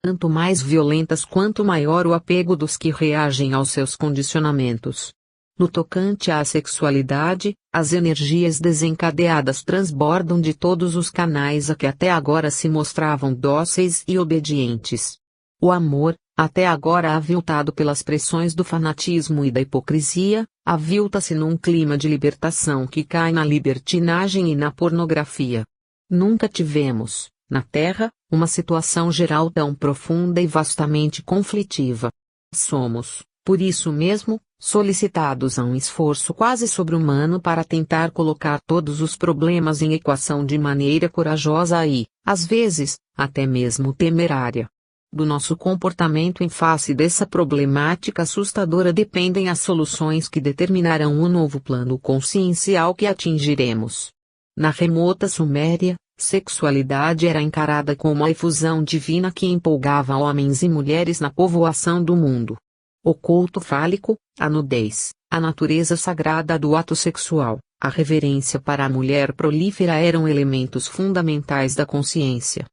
Tanto mais violentas quanto maior o apego dos que reagem aos seus condicionamentos. No tocante à sexualidade, as energias desencadeadas transbordam de todos os canais a que até agora se mostravam dóceis e obedientes. O amor, até agora aviltado pelas pressões do fanatismo e da hipocrisia, avilta-se num clima de libertação que cai na libertinagem e na pornografia. Nunca tivemos, na Terra, uma situação geral tão profunda e vastamente conflitiva. Somos, por isso mesmo, solicitados a um esforço quase sobre-humano para tentar colocar todos os problemas em equação de maneira corajosa e, às vezes, até mesmo temerária. Do nosso comportamento em face dessa problemática assustadora dependem as soluções que determinarão o novo plano consciencial que atingiremos. Na remota Suméria, sexualidade era encarada como a efusão divina que empolgava homens e mulheres na povoação do mundo. O culto fálico, a nudez, a natureza sagrada do ato sexual, a reverência para a mulher prolífera eram elementos fundamentais da consciência.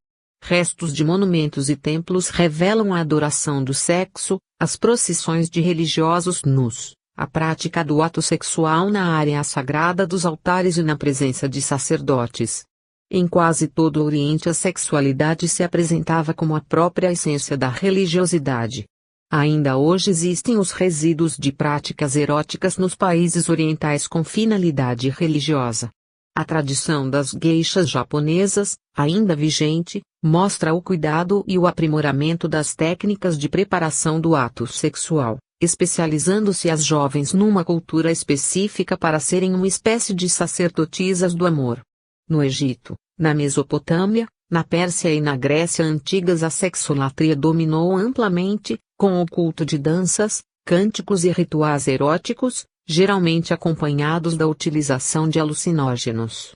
Restos de monumentos e templos revelam a adoração do sexo, as procissões de religiosos nus, a prática do ato sexual na área sagrada dos altares e na presença de sacerdotes. Em quase todo o Oriente a sexualidade se apresentava como a própria essência da religiosidade. Ainda hoje existem os resíduos de práticas eróticas nos países orientais com finalidade religiosa. A tradição das geishas japonesas, ainda vigente, mostra o cuidado e o aprimoramento das técnicas de preparação do ato sexual, especializando-se as jovens numa cultura específica para serem uma espécie de sacerdotisas do amor. No Egito, na Mesopotâmia, na Pérsia e na Grécia antigas a sexolatria dominou amplamente, com o culto de danças, cânticos e rituais eróticos, geralmente acompanhados da utilização de alucinógenos.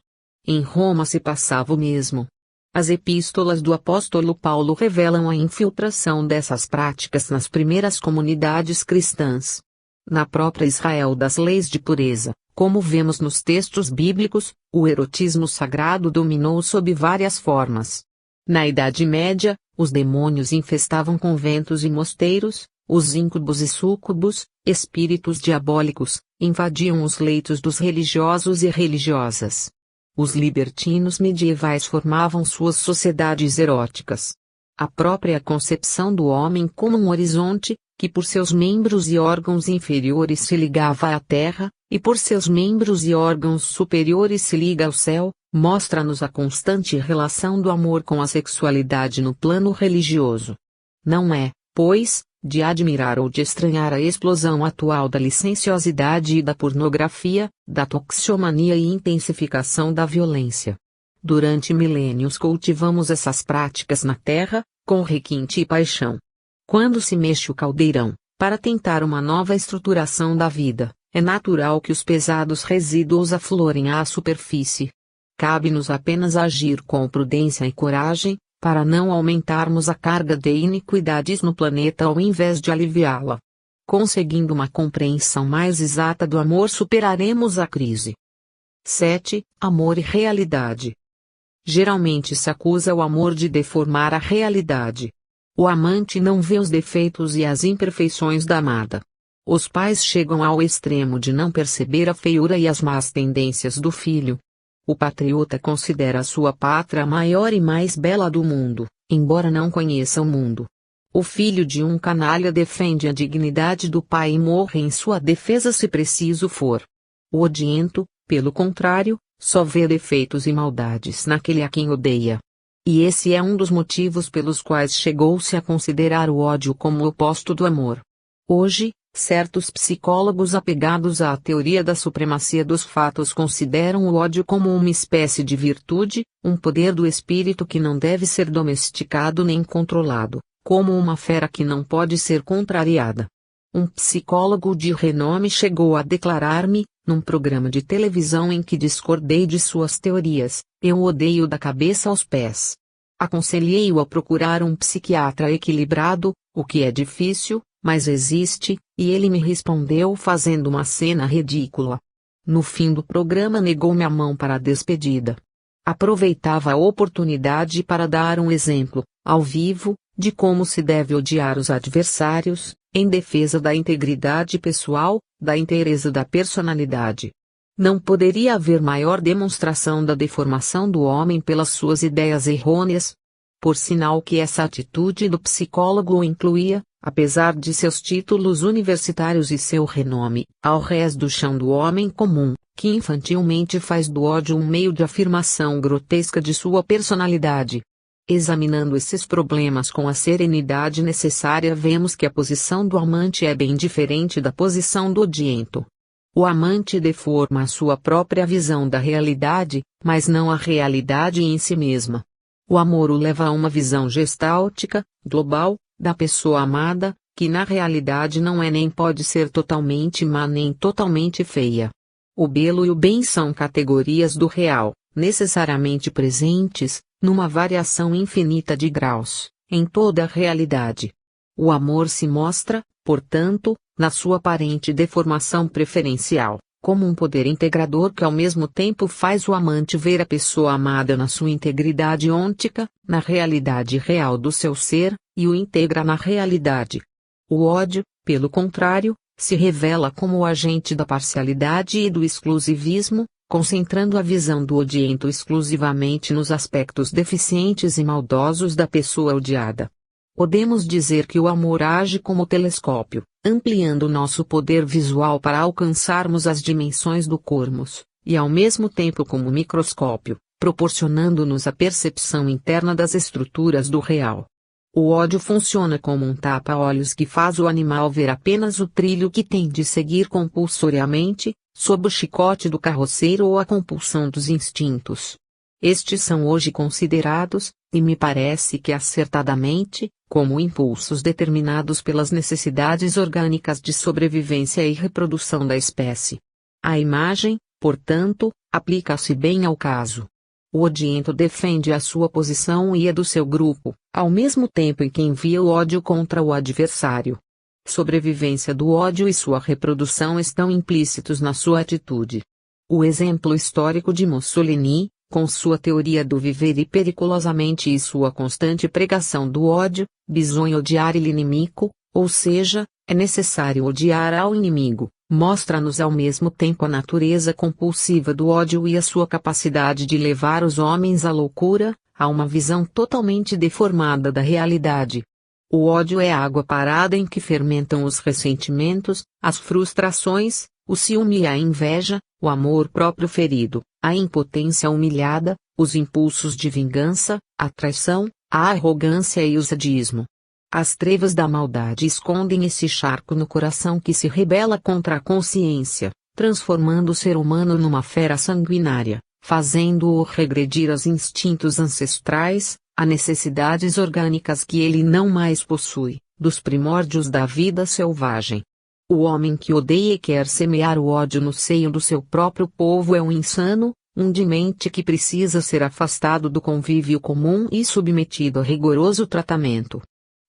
Em Roma se passava o mesmo. As epístolas do apóstolo Paulo revelam a infiltração dessas práticas nas primeiras comunidades cristãs. Na própria Israel das leis de pureza, como vemos nos textos bíblicos, o erotismo sagrado dominou sob várias formas. Na Idade Média, os demônios infestavam conventos e mosteiros, os íncubos e súcubos, espíritos diabólicos, invadiam os leitos dos religiosos e religiosas. Os libertinos medievais formavam suas sociedades eróticas. A própria concepção do homem como um horizonte, que por seus membros e órgãos inferiores se ligava à terra, e por seus membros e órgãos superiores se liga ao céu, mostra-nos a constante relação do amor com a sexualidade no plano religioso. Não é, pois, de admirar ou de estranhar a explosão atual da licenciosidade e da pornografia, da toxicomania e intensificação da violência. Durante milênios cultivamos essas práticas na Terra, com requinte e paixão. Quando se mexe o caldeirão, para tentar uma nova estruturação da vida, é natural que os pesados resíduos aflorem à superfície. Cabe-nos apenas agir com prudência e coragem, para não aumentarmos a carga de iniquidades no planeta ao invés de aliviá-la. Conseguindo uma compreensão mais exata do amor superaremos a crise. 7. Amor e realidade. Geralmente se acusa o amor de deformar a realidade. O amante não vê os defeitos e as imperfeições da amada. Os pais chegam ao extremo de não perceber a feiura e as más tendências do filho. O patriota considera sua pátria a maior e mais bela do mundo, embora não conheça o mundo. O filho de um canalha defende a dignidade do pai e morre em sua defesa se preciso for. O odiento, pelo contrário, só vê defeitos e maldades naquele a quem odeia. E esse é um dos motivos pelos quais chegou-se a considerar o ódio como o oposto do amor. Hoje, certos psicólogos apegados à teoria da supremacia dos fatos consideram o ódio como uma espécie de virtude, um poder do espírito que não deve ser domesticado nem controlado, como uma fera que não pode ser contrariada. Um psicólogo de renome chegou a declarar-me, num programa de televisão em que discordei de suas teorias: eu o odeio da cabeça aos pés. Aconselhei-o a procurar um psiquiatra equilibrado, o que é difícil, mas existe, e ele me respondeu fazendo uma cena ridícula. No fim do programa negou-me a mão para a despedida. Aproveitava a oportunidade para dar um exemplo, ao vivo, de como se deve odiar os adversários, em defesa da integridade pessoal, da inteireza da personalidade. Não poderia haver maior demonstração da deformação do homem pelas suas ideias errôneas. Por sinal que essa atitude do psicólogo o incluía, apesar de seus títulos universitários e seu renome, ao rés do chão do homem comum, que infantilmente faz do ódio um meio de afirmação grotesca de sua personalidade. Examinando esses problemas com a serenidade necessária, vemos que a posição do amante é bem diferente da posição do odiento. O amante deforma a sua própria visão da realidade, mas não a realidade em si mesma. O amor o leva a uma visão gestáltica, global, da pessoa amada, que na realidade não é nem pode ser totalmente má nem totalmente feia. O belo e o bem são categorias do real, necessariamente presentes, numa variação infinita de graus, em toda a realidade. O amor se mostra, portanto, na sua aparente deformação preferencial, como um poder integrador que ao mesmo tempo faz o amante ver a pessoa amada na sua integridade ôntica, na realidade real do seu ser, e o integra na realidade. O ódio, pelo contrário, se revela como o agente da parcialidade e do exclusivismo, concentrando a visão do odiento exclusivamente nos aspectos deficientes e maldosos da pessoa odiada. Podemos dizer que o amor age como telescópio, ampliando nosso poder visual para alcançarmos as dimensões do cosmos, e ao mesmo tempo como microscópio, proporcionando-nos a percepção interna das estruturas do real. O ódio funciona como um tapa-olhos que faz o animal ver apenas o trilho que tem de seguir compulsoriamente, sob o chicote do carroceiro ou a compulsão dos instintos. Estes são hoje considerados, e me parece que acertadamente, como impulsos determinados pelas necessidades orgânicas de sobrevivência e reprodução da espécie. A imagem, portanto, aplica-se bem ao caso. O odiento defende a sua posição e a do seu grupo, ao mesmo tempo em que envia o ódio contra o adversário. Sobrevivência do ódio e sua reprodução estão implícitos na sua atitude. O exemplo histórico de Mussolini, com sua teoria do viver e periculosamente e sua constante pregação do ódio, bisogna odiar il inimigo, ou seja, é necessário odiar ao inimigo, mostra-nos ao mesmo tempo a natureza compulsiva do ódio e a sua capacidade de levar os homens à loucura, a uma visão totalmente deformada da realidade. O ódio é a água parada em que fermentam os ressentimentos, as frustrações, o ciúme e a inveja, o amor próprio ferido, a impotência humilhada, os impulsos de vingança, a traição, a arrogância e o sadismo. As trevas da maldade escondem esse charco no coração que se rebela contra a consciência, transformando o ser humano numa fera sanguinária, fazendo-o regredir aos instintos ancestrais, a necessidades orgânicas que ele não mais possui, dos primórdios da vida selvagem. O homem que odeia e quer semear o ódio no seio do seu próprio povo é um insano, um demente que precisa ser afastado do convívio comum e submetido a rigoroso tratamento.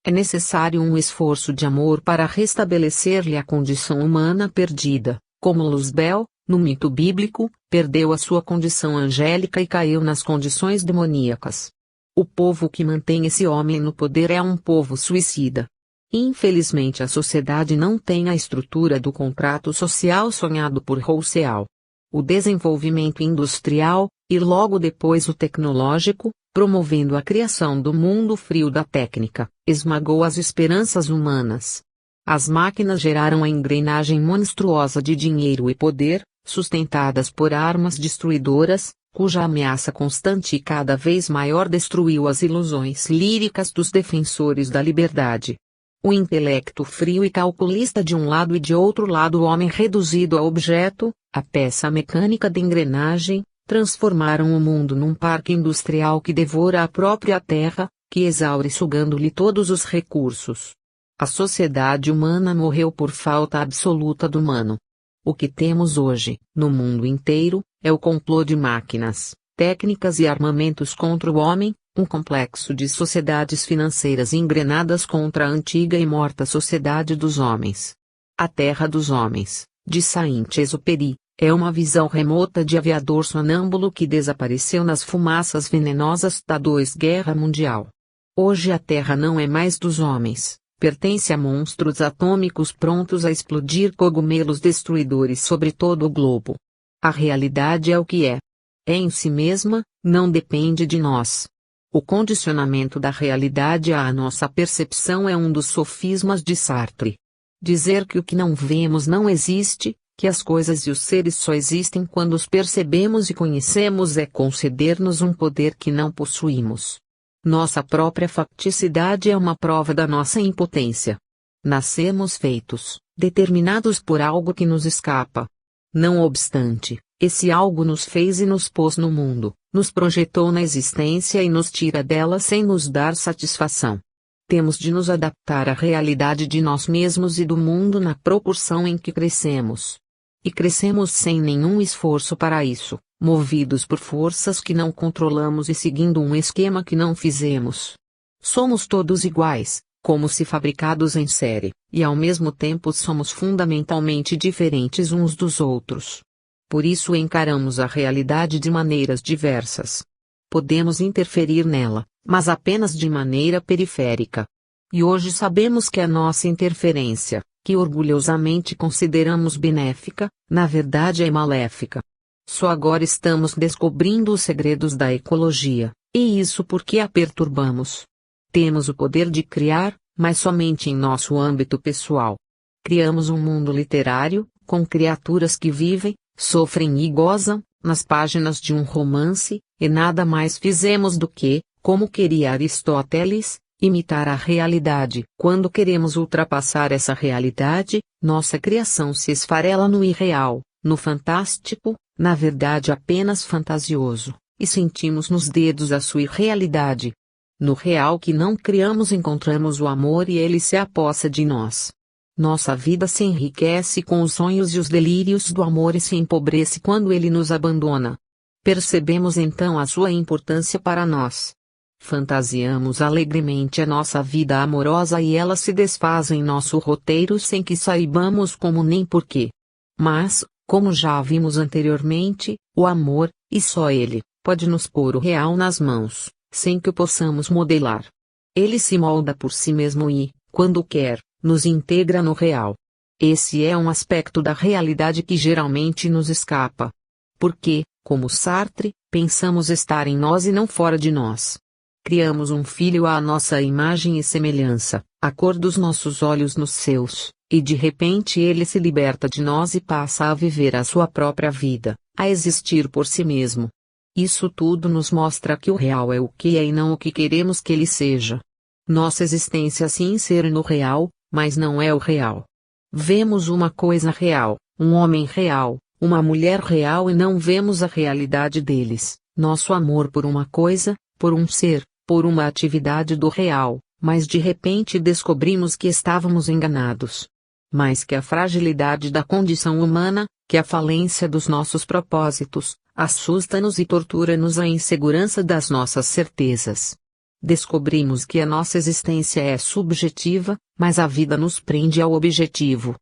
É necessário um esforço de amor para restabelecer-lhe a condição humana perdida, como Luzbel, no mito bíblico, perdeu a sua condição angélica e caiu nas condições demoníacas. O povo que mantém esse homem no poder é um povo suicida. Infelizmente a sociedade não tem a estrutura do contrato social sonhado por Rousseau. O desenvolvimento industrial, e logo depois o tecnológico, promovendo a criação do mundo frio da técnica, esmagou as esperanças humanas. As máquinas geraram a engrenagem monstruosa de dinheiro e poder, sustentadas por armas destruidoras, cuja ameaça constante e cada vez maior destruiu as ilusões líricas dos defensores da liberdade. O intelecto frio e calculista de um lado e de outro lado o homem reduzido a objeto, a peça mecânica de engrenagem, transformaram o mundo num parque industrial que devora a própria terra, que exaure sugando-lhe todos os recursos. A sociedade humana morreu por falta absoluta do humano. O que temos hoje, no mundo inteiro, é o complô de máquinas, técnicas e armamentos contra o homem, um complexo de sociedades financeiras engrenadas contra a antiga e morta sociedade dos homens. A Terra dos Homens, de Saint-Exupéry, é uma visão remota de aviador sonâmbulo que desapareceu nas fumaças venenosas da Guerra Mundial. Hoje a Terra não é mais dos homens, pertence a monstros atômicos prontos a explodir cogumelos destruidores sobre todo o globo. A realidade é o que é. É em si mesma, não depende de nós. O condicionamento da realidade à nossa percepção é um dos sofismas de Sartre. Dizer que o que não vemos não existe, que as coisas e os seres só existem quando os percebemos e conhecemos é conceder-nos um poder que não possuímos. Nossa própria facticidade é uma prova da nossa impotência. Nascemos feitos, determinados por algo que nos escapa. Não obstante, esse algo nos fez e nos pôs no mundo, nos projetou na existência e nos tira dela sem nos dar satisfação. Temos de nos adaptar à realidade de nós mesmos e do mundo na proporção em que crescemos. E crescemos sem nenhum esforço para isso, movidos por forças que não controlamos e seguindo um esquema que não fizemos. Somos todos iguais, como se fabricados em série, e ao mesmo tempo somos fundamentalmente diferentes uns dos outros. Por isso encaramos a realidade de maneiras diversas. Podemos interferir nela, mas apenas de maneira periférica. E hoje sabemos que a nossa interferência, que orgulhosamente consideramos benéfica, na verdade é maléfica. Só agora estamos descobrindo os segredos da ecologia, e isso porque a perturbamos. Temos o poder de criar, mas somente em nosso âmbito pessoal. Criamos um mundo literário, com criaturas que vivem, sofrem e gozam, nas páginas de um romance, e nada mais fizemos do que, como queria Aristóteles, imitar a realidade. Quando queremos ultrapassar essa realidade, nossa criação se esfarela no irreal, no fantástico, na verdade apenas fantasioso, e sentimos nos dedos a sua irrealidade. No real que não criamos encontramos o amor e ele se apossa de nós. Nossa vida se enriquece com os sonhos e os delírios do amor e se empobrece quando ele nos abandona. Percebemos então a sua importância para nós. Fantasiamos alegremente a nossa vida amorosa e ela se desfaz em nosso roteiro sem que saibamos como nem porquê. Mas, como já vimos anteriormente, o amor, e só ele, pode nos pôr o real nas mãos, sem que o possamos modelar. Ele se molda por si mesmo e, quando quer, nos integra no real. Esse é um aspecto da realidade que geralmente nos escapa. Porque, como Sartre, pensamos estar em nós e não fora de nós. Criamos um filho à nossa imagem e semelhança, a cor dos nossos olhos nos seus, e de repente ele se liberta de nós e passa a viver a sua própria vida, a existir por si mesmo. Isso tudo nos mostra que o real é o que é e não o que queremos que ele seja. Nossa existência se insere no real, mas não é o real. Vemos uma coisa real, um homem real, uma mulher real e não vemos a realidade deles, nosso amor por uma coisa, por um ser, por uma atividade do real, mas de repente descobrimos que estávamos enganados. Mais que a fragilidade da condição humana, que a falência dos nossos propósitos, assusta-nos e tortura-nos a insegurança das nossas certezas. Descobrimos que a nossa existência é subjetiva, mas a vida nos prende ao objetivo.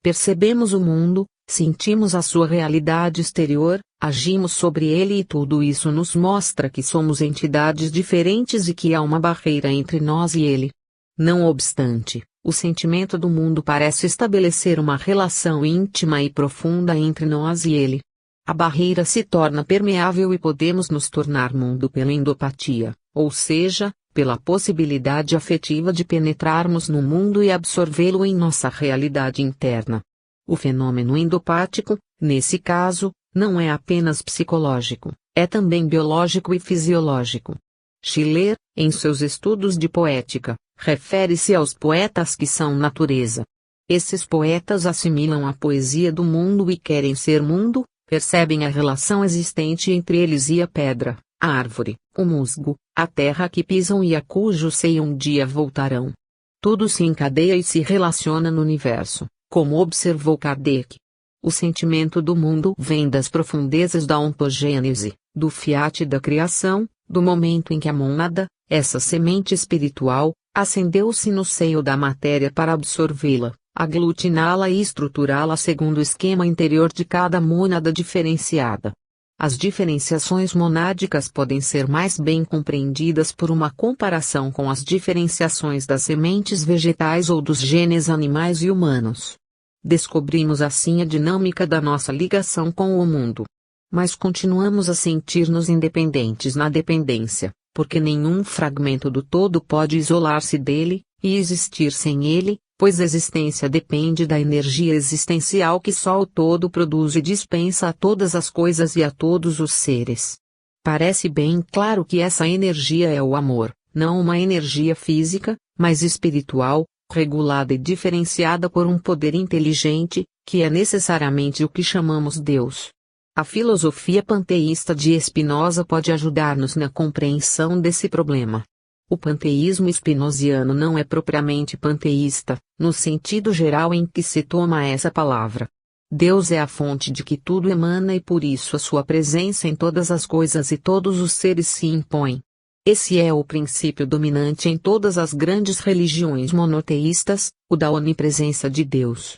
Percebemos o mundo, sentimos a sua realidade exterior, agimos sobre ele e tudo isso nos mostra que somos entidades diferentes e que há uma barreira entre nós e ele. Não obstante, o sentimento do mundo parece estabelecer uma relação íntima e profunda entre nós e ele. A barreira se torna permeável e podemos nos tornar mundo pela endopatia, ou seja, pela possibilidade afetiva de penetrarmos no mundo e absorvê-lo em nossa realidade interna. O fenômeno endopático, nesse caso, não é apenas psicológico, é também biológico e fisiológico. Schiller, em seus estudos de poética, refere-se aos poetas que são natureza. Esses poetas assimilam a poesia do mundo e querem ser mundo, percebem a relação existente entre eles e a pedra, a árvore, o musgo, a terra que pisam e a cujo seio um dia voltarão. Tudo se encadeia e se relaciona no universo, como observou Kardec. O sentimento do mundo vem das profundezas da ontogênese, do fiat da criação, do momento em que a mônada, essa semente espiritual, acendeu-se no seio da matéria para absorvê-la, aglutiná-la e estruturá-la segundo o esquema interior de cada mônada diferenciada. As diferenciações monádicas podem ser mais bem compreendidas por uma comparação com as diferenciações das sementes vegetais ou dos genes animais e humanos. Descobrimos assim a dinâmica da nossa ligação com o mundo. Mas continuamos a sentir-nos independentes na dependência, porque nenhum fragmento do todo pode isolar-se dele, e existir sem ele, pois a existência depende da energia existencial que só o todo produz e dispensa a todas as coisas e a todos os seres. Parece bem claro que essa energia é o amor, não uma energia física, mas espiritual, regulada e diferenciada por um poder inteligente, que é necessariamente o que chamamos Deus. A filosofia panteísta de Spinoza pode ajudar-nos na compreensão desse problema. O panteísmo spinoziano não é propriamente panteísta, no sentido geral em que se toma essa palavra. Deus é a fonte de que tudo emana e por isso a sua presença em todas as coisas e todos os seres se impõe. Esse é o princípio dominante em todas as grandes religiões monoteístas, o da onipresença de Deus.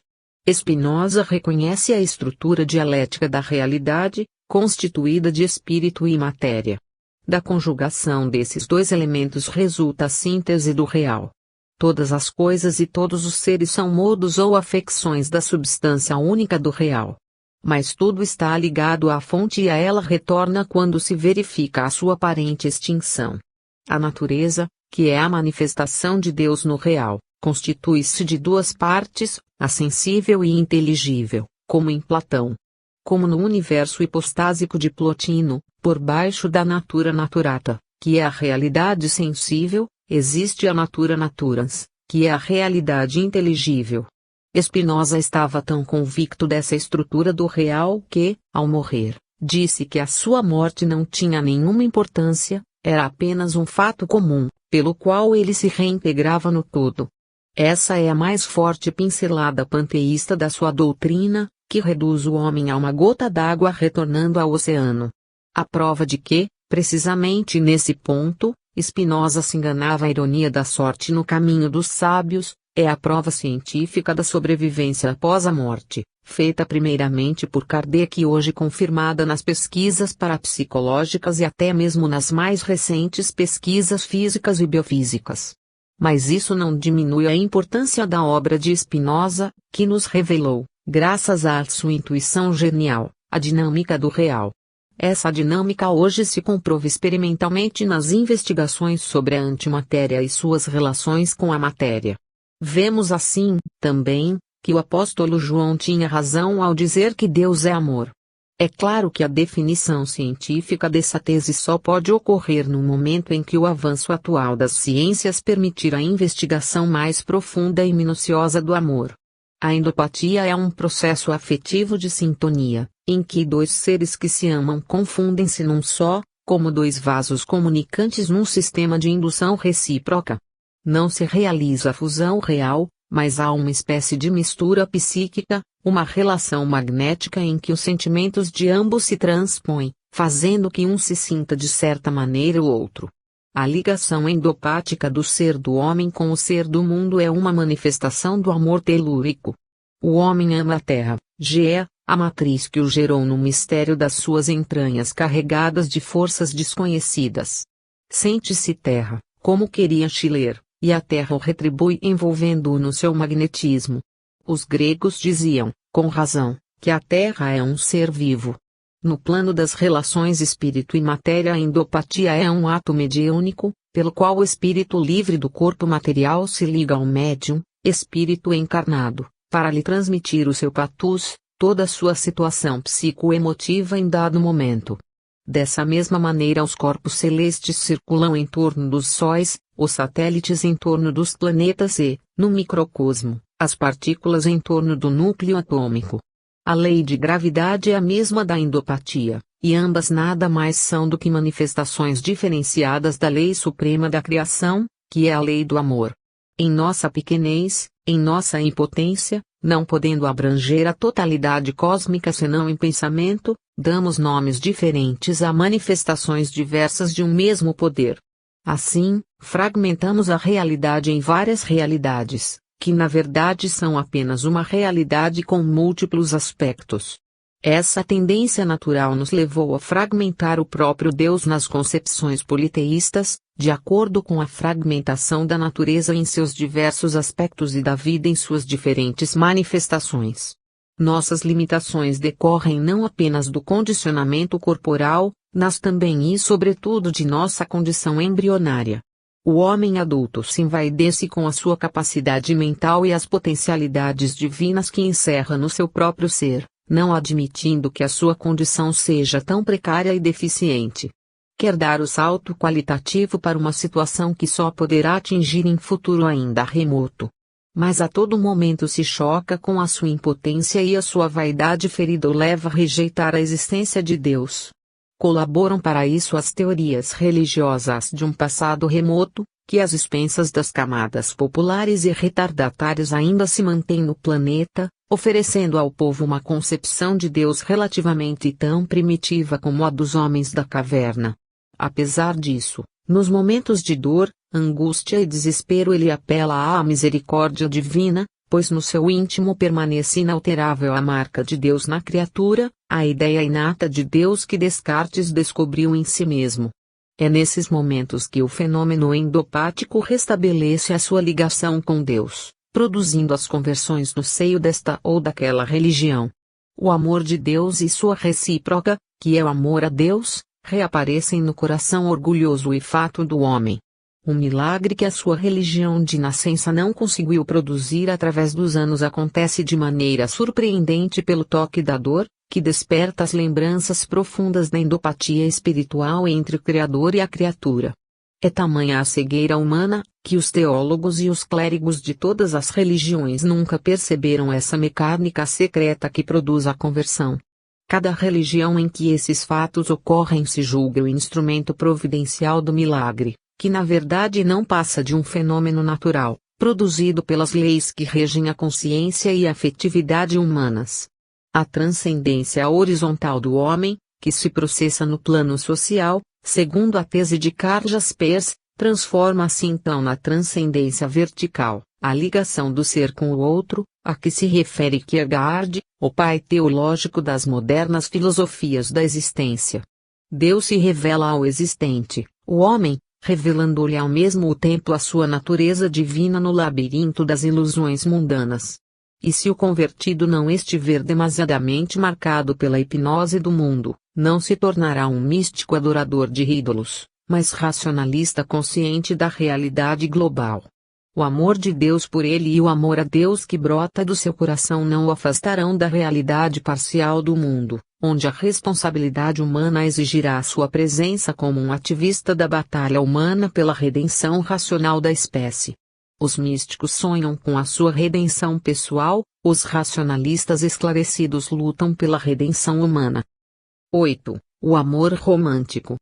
Spinoza reconhece a estrutura dialética da realidade, constituída de espírito e matéria. Da conjugação desses dois elementos resulta a síntese do real. Todas as coisas e todos os seres são modos ou afecções da substância única do real. Mas tudo está ligado à fonte e a ela retorna quando se verifica a sua aparente extinção. A natureza, que é a manifestação de Deus no real, constitui-se de duas partes, a sensível e inteligível, como em Platão. Como no universo hipostásico de Plotino, por baixo da natura naturata, que é a realidade sensível, existe a natura naturans, que é a realidade inteligível. Spinoza estava tão convicto dessa estrutura do real que, ao morrer, disse que a sua morte não tinha nenhuma importância, era apenas um fato comum, pelo qual ele se reintegrava no todo. Essa é a mais forte pincelada panteísta da sua doutrina, que reduz o homem a uma gota d'água retornando ao oceano. A prova de que, precisamente nesse ponto, Spinoza se enganava a ironia da sorte no caminho dos sábios, é a prova científica da sobrevivência após a morte, feita primeiramente por Kardec e hoje confirmada nas pesquisas parapsicológicas e até mesmo nas mais recentes pesquisas físicas e biofísicas. Mas isso não diminui a importância da obra de Spinoza, que nos revelou, graças à sua intuição genial, a dinâmica do real. Essa dinâmica hoje se comprova experimentalmente nas investigações sobre a antimatéria e suas relações com a matéria. Vemos assim, também, que o apóstolo João tinha razão ao dizer que Deus é amor. É claro que a definição científica dessa tese só pode ocorrer no momento em que o avanço atual das ciências permitir a investigação mais profunda e minuciosa do amor. A endopatia é um processo afetivo de sintonia, em que dois seres que se amam confundem-se num só, como dois vasos comunicantes num sistema de indução recíproca. Não se realiza a fusão real, mas há uma espécie de mistura psíquica, uma relação magnética em que os sentimentos de ambos se transpõem, fazendo que um se sinta de certa maneira o outro. A ligação endopática do ser do homem com o ser do mundo é uma manifestação do amor telúrico. O homem ama a terra, Gaia, a matriz que o gerou no mistério das suas entranhas carregadas de forças desconhecidas. Sente-se terra, como queria Schiller, e a terra o retribui envolvendo-o no seu magnetismo. Os gregos diziam, com razão, que a terra é um ser vivo. No plano das relações espírito e matéria, a endopatia é um ato mediúnico, pelo qual o espírito livre do corpo material se liga ao médium, espírito encarnado, para lhe transmitir o seu patus, toda a sua situação psicoemotiva em dado momento. Dessa mesma maneira, os corpos celestes circulam em torno dos sóis, os satélites em torno dos planetas e, no microcosmo, as partículas em torno do núcleo atômico. A lei de gravidade é a mesma da endopatia, e ambas nada mais são do que manifestações diferenciadas da lei suprema da criação, que é a lei do amor. Em nossa pequenez, em nossa impotência, não podendo abranger a totalidade cósmica senão em pensamento, damos nomes diferentes a manifestações diversas de um mesmo poder. Assim, fragmentamos a realidade em várias realidades, que na verdade são apenas uma realidade com múltiplos aspectos. Essa tendência natural nos levou a fragmentar o próprio Deus nas concepções politeístas, de acordo com a fragmentação da natureza em seus diversos aspectos e da vida em suas diferentes manifestações. Nossas limitações decorrem não apenas do condicionamento corporal, mas também e sobretudo de nossa condição embrionária. O homem adulto se envaidece com a sua capacidade mental e as potencialidades divinas que encerra no seu próprio ser, não admitindo que a sua condição seja tão precária e deficiente. Quer dar o salto qualitativo para uma situação que só poderá atingir em futuro ainda remoto. Mas a todo momento se choca com a sua impotência e a sua vaidade ferida o leva a rejeitar a existência de Deus. Colaboram para isso as teorias religiosas de um passado remoto, que às expensas das camadas populares e retardatárias ainda se mantém no planeta, oferecendo ao povo uma concepção de Deus relativamente tão primitiva como a dos homens da caverna. Apesar disso, nos momentos de dor, angústia e desespero ele apela à misericórdia divina, pois no seu íntimo permanece inalterável a marca de Deus na criatura, a ideia inata de Deus que Descartes descobriu em si mesmo. É nesses momentos que o fenômeno endopático restabelece a sua ligação com Deus, produzindo as conversões no seio desta ou daquela religião. O amor de Deus e sua recíproca, que é o amor a Deus, reaparecem no coração orgulhoso e fato do homem. Um milagre que a sua religião de nascença não conseguiu produzir através dos anos acontece de maneira surpreendente pelo toque da dor, que desperta as lembranças profundas da endopatia espiritual entre o Criador e a criatura. É tamanha a cegueira humana, que os teólogos e os clérigos de todas as religiões nunca perceberam essa mecânica secreta que produz a conversão. Cada religião em que esses fatos ocorrem se julga o instrumento providencial do milagre, que na verdade não passa de um fenômeno natural, produzido pelas leis que regem a consciência e a afetividade humanas. A transcendência horizontal do homem, que se processa no plano social, segundo a tese de Karl Jaspers, transforma-se então na transcendência vertical, a ligação do ser com o outro, a que se refere Kierkegaard, o pai teológico das modernas filosofias da existência. Deus se revela ao existente, o homem, revelando-lhe ao mesmo tempo a sua natureza divina no labirinto das ilusões mundanas. E se o convertido não estiver demasiadamente marcado pela hipnose do mundo, não se tornará um místico adorador de ídolos, mas racionalista consciente da realidade global. O amor de Deus por ele e o amor a Deus que brota do seu coração não o afastarão da realidade parcial do mundo, onde a responsabilidade humana exigirá a sua presença como um ativista da batalha humana pela redenção racional da espécie. Os místicos sonham com a sua redenção pessoal, os racionalistas esclarecidos lutam pela redenção humana. 8. O amor romântico.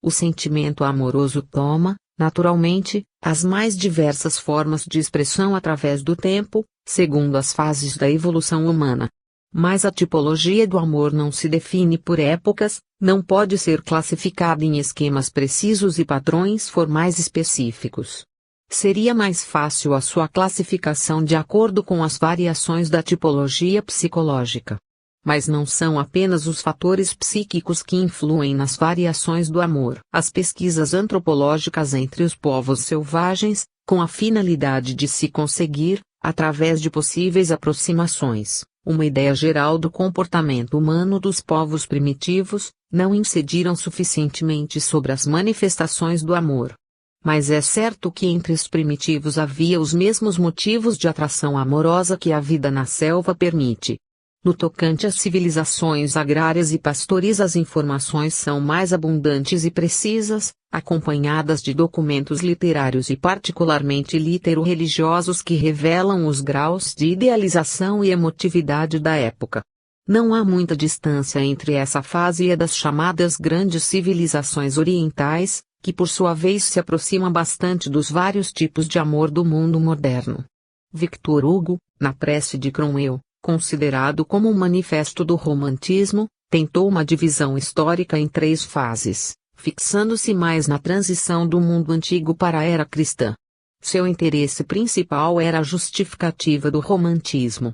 O sentimento amoroso toma, naturalmente, as mais diversas formas de expressão através do tempo, segundo as fases da evolução humana. Mas a tipologia do amor não se define por épocas, não pode ser classificada em esquemas precisos e padrões formais específicos. Seria mais fácil a sua classificação de acordo com as variações da tipologia psicológica. Mas não são apenas os fatores psíquicos que influem nas variações do amor. As pesquisas antropológicas entre os povos selvagens, com a finalidade de se conseguir, através de possíveis aproximações, uma ideia geral do comportamento humano dos povos primitivos, não incidiram suficientemente sobre as manifestações do amor. Mas é certo que entre os primitivos havia os mesmos motivos de atração amorosa que a vida na selva permite. No tocante às civilizações agrárias e pastoris, as informações são mais abundantes e precisas, acompanhadas de documentos literários e particularmente litero-religiosos que revelam os graus de idealização e emotividade da época. Não há muita distância entre essa fase e a das chamadas grandes civilizações orientais, que por sua vez se aproxima bastante dos vários tipos de amor do mundo moderno. Victor Hugo, na Prece de Cromwell, considerado como um manifesto do romantismo, tentou uma divisão histórica em 3 fases, fixando-se mais na transição do mundo antigo para a era cristã. Seu interesse principal era a justificativa do romantismo.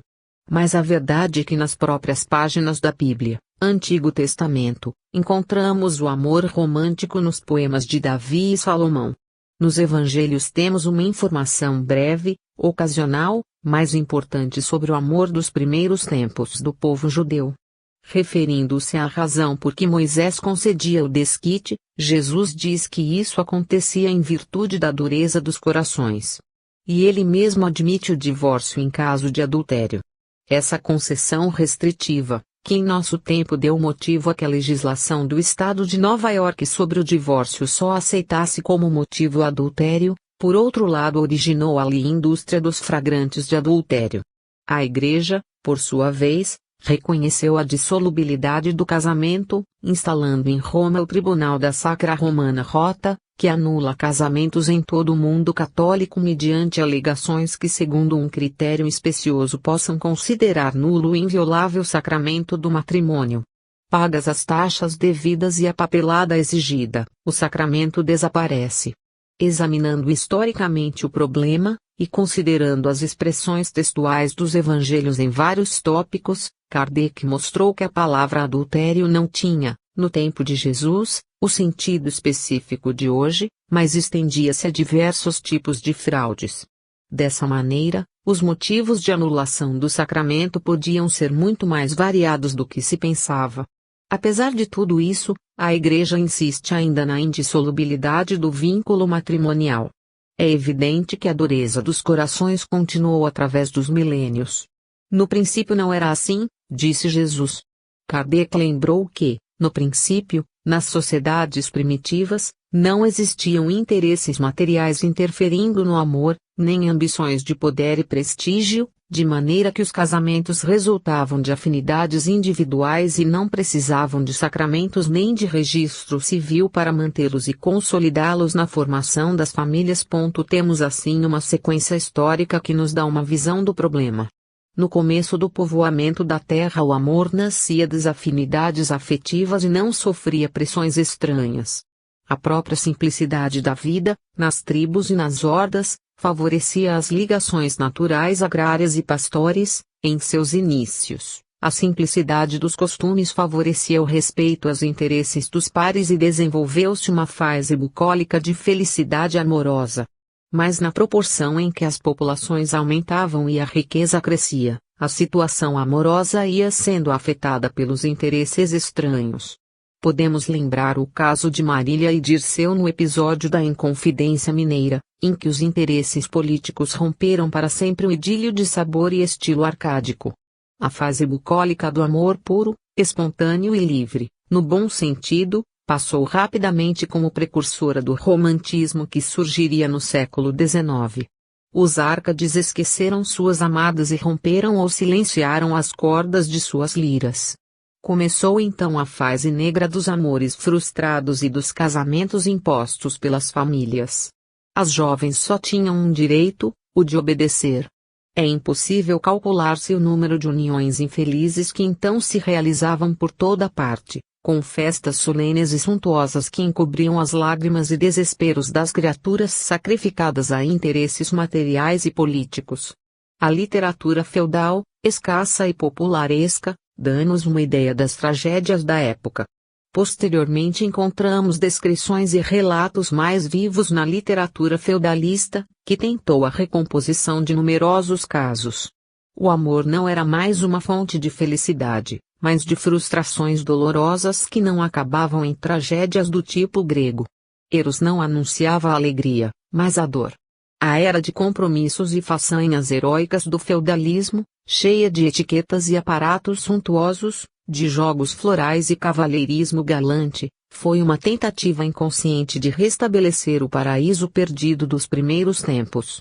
Mas a verdade é que nas próprias páginas da Bíblia, Antigo Testamento, encontramos o amor romântico nos poemas de Davi e Salomão. Nos evangelhos temos uma informação breve, ocasional, mas importante sobre o amor dos primeiros tempos do povo judeu. Referindo-se à razão por que Moisés concedia o desquite, Jesus diz que isso acontecia em virtude da dureza dos corações. E ele mesmo admite o divórcio em caso de adultério. Essa concessão restritiva, que em nosso tempo deu motivo a que a legislação do estado de Nova York sobre o divórcio só aceitasse como motivo o adultério, por outro lado originou ali a indústria dos flagrantes de adultério. A Igreja, por sua vez, reconheceu a dissolubilidade do casamento, instalando em Roma o Tribunal da Sacra Romana Rota, que anula casamentos em todo o mundo católico mediante alegações que segundo um critério especioso possam considerar nulo o inviolável sacramento do matrimônio. Pagas as taxas devidas e a papelada exigida, o sacramento desaparece. Examinando historicamente o problema, e considerando as expressões textuais dos evangelhos em vários tópicos, Kardec mostrou que a palavra adultério não tinha, no tempo de Jesus, o sentido específico de hoje, mas estendia-se a diversos tipos de fraudes. Dessa maneira, os motivos de anulação do sacramento podiam ser muito mais variados do que se pensava. Apesar de tudo isso, a Igreja insiste ainda na indissolubilidade do vínculo matrimonial. É evidente que a dureza dos corações continuou através dos milênios. No princípio não era assim, disse Jesus. Kardec lembrou que, no princípio, nas sociedades primitivas, não existiam interesses materiais interferindo no amor, nem ambições de poder e prestígio, de maneira que os casamentos resultavam de afinidades individuais e não precisavam de sacramentos nem de registro civil para mantê-los e consolidá-los na formação das famílias. Temos assim uma sequência histórica que nos dá uma visão do problema. No começo do povoamento da terra o amor nascia das afinidades afetivas e não sofria pressões estranhas. A própria simplicidade da vida, nas tribos e nas hordas, favorecia as ligações naturais agrárias e pastores, em seus inícios. A simplicidade dos costumes favorecia o respeito aos interesses dos pares e desenvolveu-se uma fase bucólica de felicidade amorosa. Mas na proporção em que as populações aumentavam e a riqueza crescia, a situação amorosa ia sendo afetada pelos interesses estranhos. Podemos lembrar o caso de Marília e Dirceu no episódio da Inconfidência Mineira, em que os interesses políticos romperam para sempre o idílio de sabor e estilo arcádico. A fase bucólica do amor puro, espontâneo e livre, no bom sentido, passou rapidamente como precursora do romantismo que surgiria no século XIX. Os Árcades esqueceram suas amadas e romperam ou silenciaram as cordas de suas liras. Começou então a fase negra dos amores frustrados e dos casamentos impostos pelas famílias. As jovens só tinham um direito, o de obedecer. É impossível calcular-se o número de uniões infelizes que então se realizavam por toda parte, com festas solenes e suntuosas que encobriam as lágrimas e desesperos das criaturas sacrificadas a interesses materiais e políticos. A literatura feudal, escassa e popularesca, dá-nos uma ideia das tragédias da época. Posteriormente encontramos descrições e relatos mais vivos na literatura feudalista, que tentou a recomposição de numerosos casos. O amor não era mais uma fonte de felicidade, mas de frustrações dolorosas que não acabavam em tragédias do tipo grego. Eros não anunciava a alegria, mas a dor. A era de compromissos e façanhas heróicas do feudalismo, cheia de etiquetas e aparatos suntuosos, de jogos florais e cavalheirismo galante, foi uma tentativa inconsciente de restabelecer o paraíso perdido dos primeiros tempos.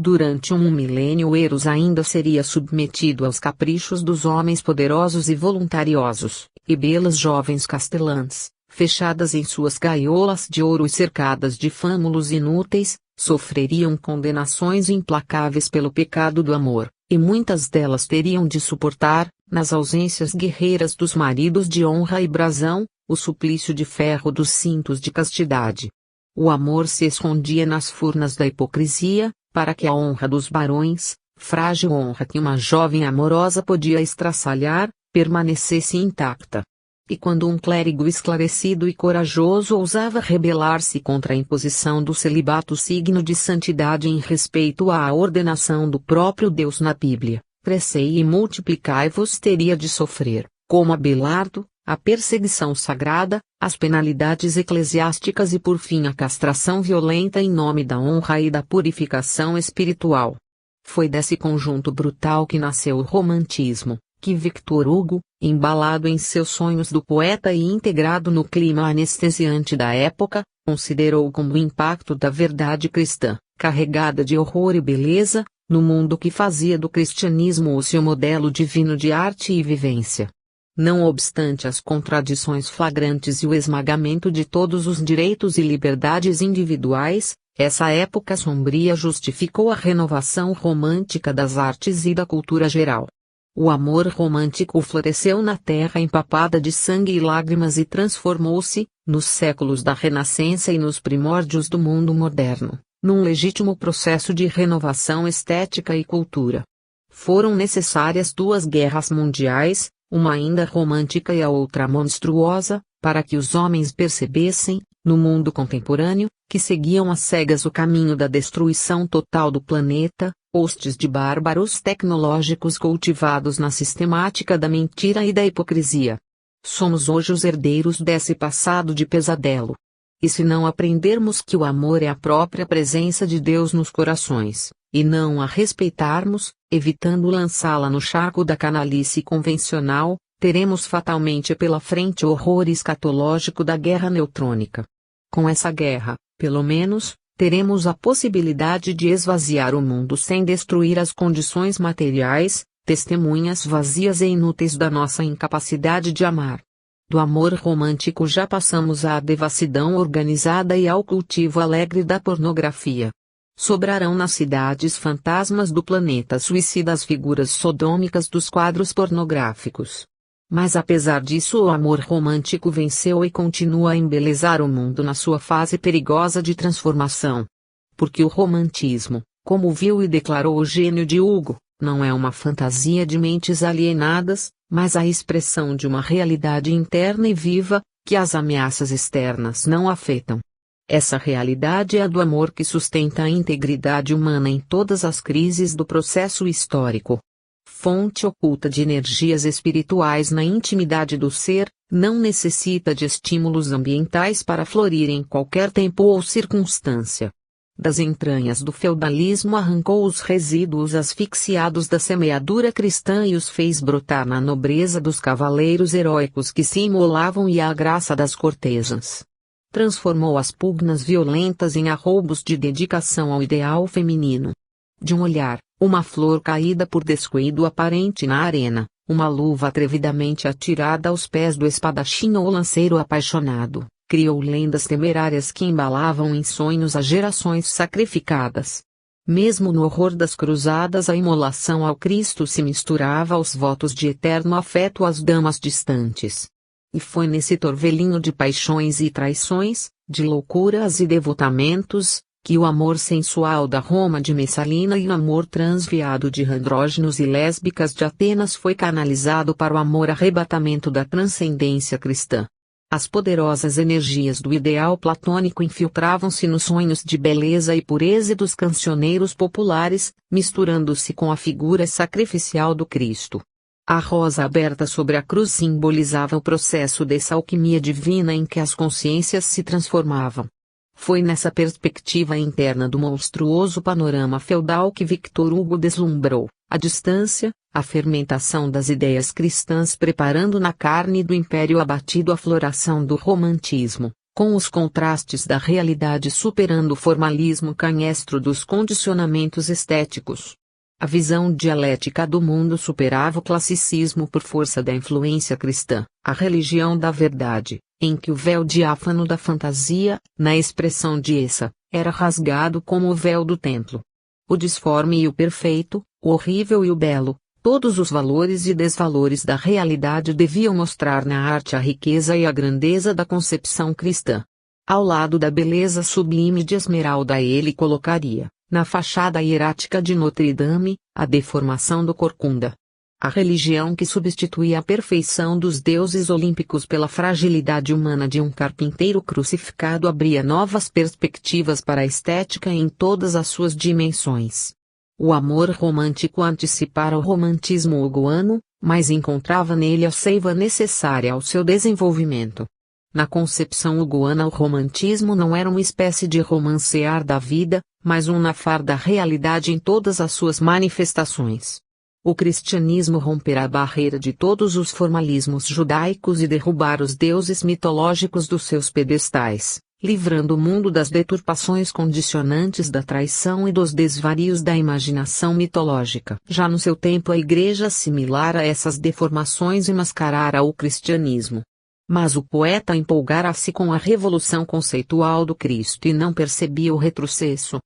Durante um milênio Eros ainda seria submetido aos caprichos dos homens poderosos e voluntariosos, e belas jovens castelãs, fechadas em suas gaiolas de ouro e cercadas de fâmulos inúteis, sofreriam condenações implacáveis pelo pecado do amor, e muitas delas teriam de suportar, nas ausências guerreiras dos maridos de honra e brasão, o suplício de ferro dos cintos de castidade. O amor se escondia nas furnas da hipocrisia, para que a honra dos barões, frágil honra que uma jovem amorosa podia estraçalhar, permanecesse intacta. E quando um clérigo esclarecido e corajoso ousava rebelar-se contra a imposição do celibato, signo de santidade em respeito à ordenação do próprio Deus na Bíblia, crescei e multiplicai-vos, teria de sofrer, como Abelardo, a perseguição sagrada, as penalidades eclesiásticas e por fim a castração violenta em nome da honra e da purificação espiritual. Foi desse conjunto brutal que nasceu o romantismo, que Victor Hugo, embalado em seus sonhos do poeta e integrado no clima anestesiante da época, considerou como o impacto da verdade cristã, carregada de horror e beleza, no mundo que fazia do cristianismo o seu modelo divino de arte e vivência. Não obstante as contradições flagrantes e o esmagamento de todos os direitos e liberdades individuais, essa época sombria justificou a renovação romântica das artes e da cultura geral. O amor romântico floresceu na terra empapada de sangue e lágrimas e transformou-se, nos séculos da Renascença e nos primórdios do mundo moderno, num legítimo processo de renovação estética e cultura. Foram necessárias 2 guerras mundiais, uma ainda romântica e a outra monstruosa, para que os homens percebessem, no mundo contemporâneo, que seguiam às cegas o caminho da destruição total do planeta, hostes de bárbaros tecnológicos cultivados na sistemática da mentira e da hipocrisia. Somos hoje os herdeiros desse passado de pesadelo. E se não aprendermos que o amor é a própria presença de Deus nos corações, e não a respeitarmos, evitando lançá-la no charco da canalice convencional, teremos fatalmente pela frente o horror escatológico da guerra neutrônica. Com essa guerra, pelo menos, teremos a possibilidade de esvaziar o mundo sem destruir as condições materiais, testemunhas vazias e inúteis da nossa incapacidade de amar. Do amor romântico já passamos à devassidão organizada e ao cultivo alegre da pornografia. Sobrarão nas cidades fantasmas do planeta suicida as figuras sodômicas dos quadros pornográficos. Mas apesar disso, o amor romântico venceu e continua a embelezar o mundo na sua fase perigosa de transformação. Porque o romantismo, como viu e declarou o gênio de Hugo, não é uma fantasia de mentes alienadas, mas a expressão de uma realidade interna e viva, que as ameaças externas não afetam. Essa realidade é a do amor que sustenta a integridade humana em todas as crises do processo histórico. Fonte oculta de energias espirituais na intimidade do ser, não necessita de estímulos ambientais para florir em qualquer tempo ou circunstância. Das entranhas do feudalismo arrancou os resíduos asfixiados da semeadura cristã e os fez brotar na nobreza dos cavaleiros heróicos que se imolavam e à graça das cortesãs. Transformou as pugnas violentas em arroubos de dedicação ao ideal feminino. De um olhar, uma flor caída por descuido aparente na arena, uma luva atrevidamente atirada aos pés do espadachim ou lanceiro apaixonado, criou lendas temerárias que embalavam em sonhos as gerações sacrificadas. Mesmo no horror das cruzadas, a imolação ao Cristo se misturava aos votos de eterno afeto às damas distantes. E foi nesse torvelinho de paixões e traições, de loucuras e devotamentos, que o amor sensual da Roma de Messalina e o amor transviado de andrógenos e lésbicas de Atenas foi canalizado para o amor arrebatamento da transcendência cristã. As poderosas energias do ideal platônico infiltravam-se nos sonhos de beleza e pureza dos cancioneiros populares, misturando-se com a figura sacrificial do Cristo. A rosa aberta sobre a cruz simbolizava o processo dessa alquimia divina em que as consciências se transformavam. Foi nessa perspectiva interna do monstruoso panorama feudal que Victor Hugo deslumbrou a distância, a fermentação das ideias cristãs preparando na carne do império abatido a floração do romantismo, com os contrastes da realidade superando o formalismo canhestro dos condicionamentos estéticos. A visão dialética do mundo superava o classicismo por força da influência cristã, a religião da verdade, em que o véu diáfano da fantasia, na expressão de Essa, era rasgado como o véu do templo. O disforme e o perfeito, o horrível e o belo, todos os valores e desvalores da realidade deviam mostrar na arte a riqueza e a grandeza da concepção cristã. Ao lado da beleza sublime de Esmeralda ele colocaria, Na fachada hierática de Notre-Dame, a deformação do Corcunda. A religião que substituía a perfeição dos deuses olímpicos pela fragilidade humana de um carpinteiro crucificado abria novas perspectivas para a estética em todas as suas dimensões. O amor romântico antecipara o romantismo hugoano, mas encontrava nele a seiva necessária ao seu desenvolvimento. Na concepção hugoana, o romantismo não era uma espécie de romancear da vida, mas um nafar da realidade em todas as suas manifestações. O cristianismo romperá a barreira de todos os formalismos judaicos e derrubar os deuses mitológicos dos seus pedestais, livrando o mundo das deturpações condicionantes da traição e dos desvarios da imaginação mitológica. Já no seu tempo, a Igreja, similar a essas deformações, mascarara o cristianismo. Mas o poeta empolgara-se com a revolução conceitual do Cristo e não percebia o retrocesso.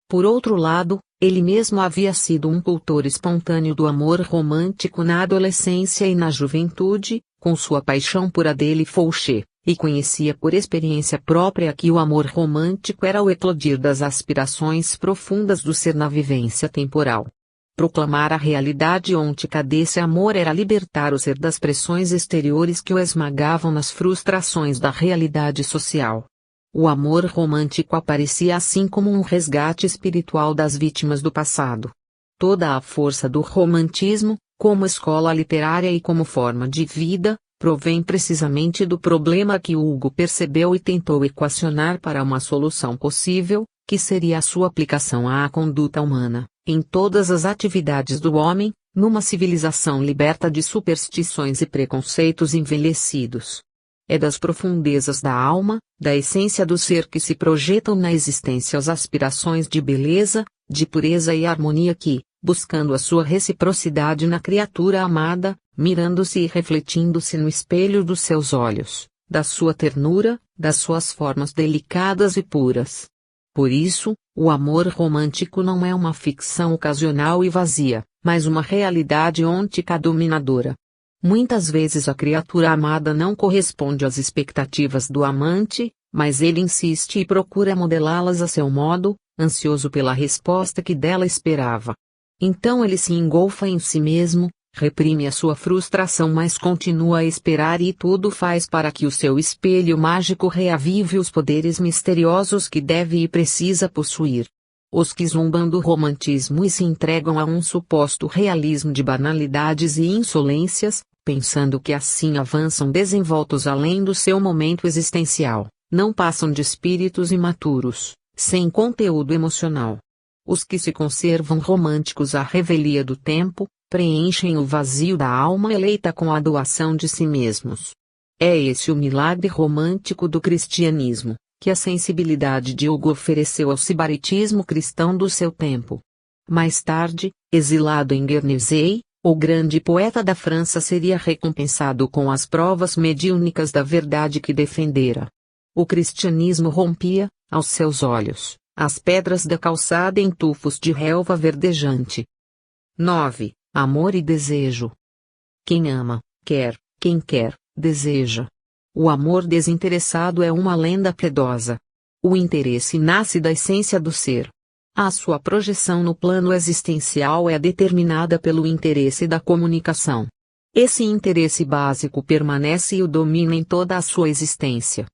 Por outro lado, ele mesmo havia sido um cultor espontâneo do amor romântico na adolescência e na juventude, com sua paixão por Adele Fouché, e conhecia por experiência própria que o amor romântico era o eclodir das aspirações profundas do ser na vivência temporal. Proclamar a realidade ôntica desse amor era libertar o ser das pressões exteriores que o esmagavam nas frustrações da realidade social. O amor romântico aparecia assim como um resgate espiritual das vítimas do passado. Toda a força do romantismo, como escola literária e como forma de vida, provém precisamente do problema que Hugo percebeu e tentou equacionar para uma solução possível, que seria a sua aplicação à conduta humana, em todas as atividades do homem, numa civilização liberta de superstições e preconceitos envelhecidos. É das profundezas da alma, da essência do ser que se projetam na existência as aspirações de beleza, de pureza e harmonia que, buscando a sua reciprocidade na criatura amada, mirando-se e refletindo-se no espelho dos seus olhos, da sua ternura, das suas formas delicadas e puras. Por isso, o amor romântico não é uma ficção ocasional e vazia, mas uma realidade ôntica dominadora. Muitas vezes a criatura amada não corresponde às expectativas do amante, mas ele insiste e procura modelá-las a seu modo, ansioso pela resposta que dela esperava. Então ele se engolfa em si mesmo, reprime a sua frustração, mas continua a esperar e tudo faz para que o seu espelho mágico reavive os poderes misteriosos que deve e precisa possuir. Os que zombam do romantismo e se entregam a um suposto realismo de banalidades e insolências, pensando que assim avançam desenvoltos além do seu momento existencial, não passam de espíritos imaturos, sem conteúdo emocional. Os que se conservam românticos à revelia do tempo, preenchem o vazio da alma eleita com a doação de si mesmos. É esse o milagre romântico do cristianismo, que a sensibilidade de Hugo ofereceu ao sibaritismo cristão do seu tempo. Mais tarde, exilado em Guernesey, o grande poeta da França seria recompensado com as provas mediúnicas da verdade que defendera. O cristianismo rompia, aos seus olhos, as pedras da calçada em tufos de relva verdejante. 9. Amor e desejo. Quem ama, quer, quem quer, deseja. O amor desinteressado é uma lenda piedosa. O interesse nasce da essência do ser. A sua projeção no plano existencial é determinada pelo interesse da comunicação. Esse interesse básico permanece e o domina em toda a sua existência.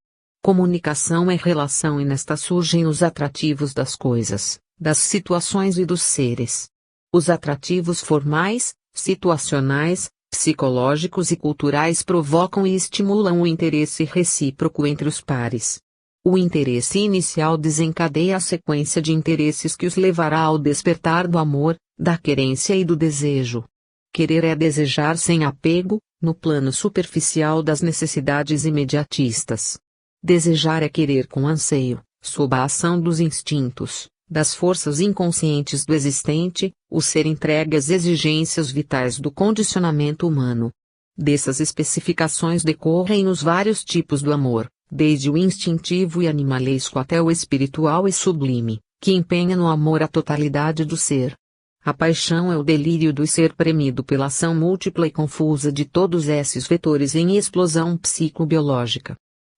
Comunicação é relação e nesta surgem os atrativos das coisas, das situações e dos seres. Os atrativos formais, situacionais, psicológicos e culturais provocam e estimulam o interesse recíproco entre os pares. O interesse inicial desencadeia a sequência de interesses que os levará ao despertar do amor, da querência e do desejo. Querer é desejar sem apego, no plano superficial das necessidades imediatistas. Desejar é querer com anseio, sob a ação dos instintos, das forças inconscientes do existente, o ser entregue às exigências vitais do condicionamento humano. Dessas especificações decorrem os vários tipos do amor, desde o instintivo e animalesco até o espiritual e sublime, que empenha no amor a totalidade do ser. A paixão é o delírio do ser premido pela ação múltipla e confusa de todos esses vetores em explosão psicobiológica.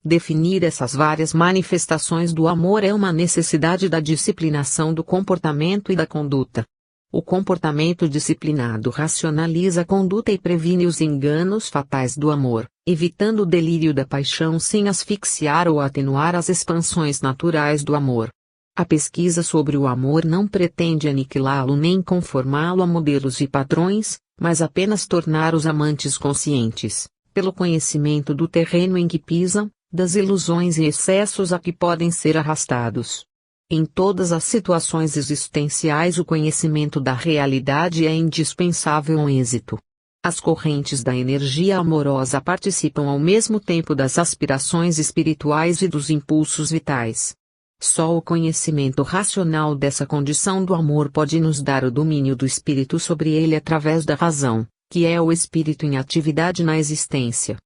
Definir essas várias manifestações do amor é uma necessidade da disciplinação do comportamento e da conduta. O comportamento disciplinado racionaliza a conduta e previne os enganos fatais do amor, evitando o delírio da paixão sem asfixiar ou atenuar as expansões naturais do amor. A pesquisa sobre o amor não pretende aniquilá-lo nem conformá-lo a modelos e padrões, mas apenas tornar os amantes conscientes, pelo conhecimento do terreno em que pisam, das ilusões e excessos a que podem ser arrastados. Em todas as situações existenciais o conhecimento da realidade é indispensável ao êxito. As correntes da energia amorosa participam ao mesmo tempo das aspirações espirituais e dos impulsos vitais. Só o conhecimento racional dessa condição do amor pode nos dar o domínio do espírito sobre ele através da razão, que é o espírito em atividade na existência.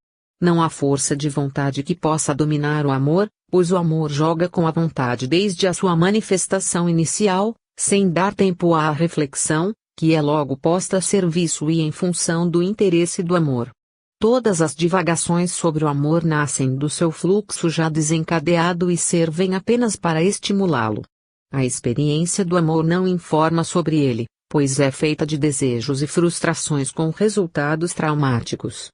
Não há força de vontade que possa dominar o amor, pois o amor joga com a vontade desde a sua manifestação inicial, sem dar tempo à reflexão, que é logo posta a serviço e em função do interesse do amor. Todas as divagações sobre o amor nascem do seu fluxo já desencadeado e servem apenas para estimulá-lo. A experiência do amor não informa sobre ele, pois é feita de desejos e frustrações com resultados traumáticos.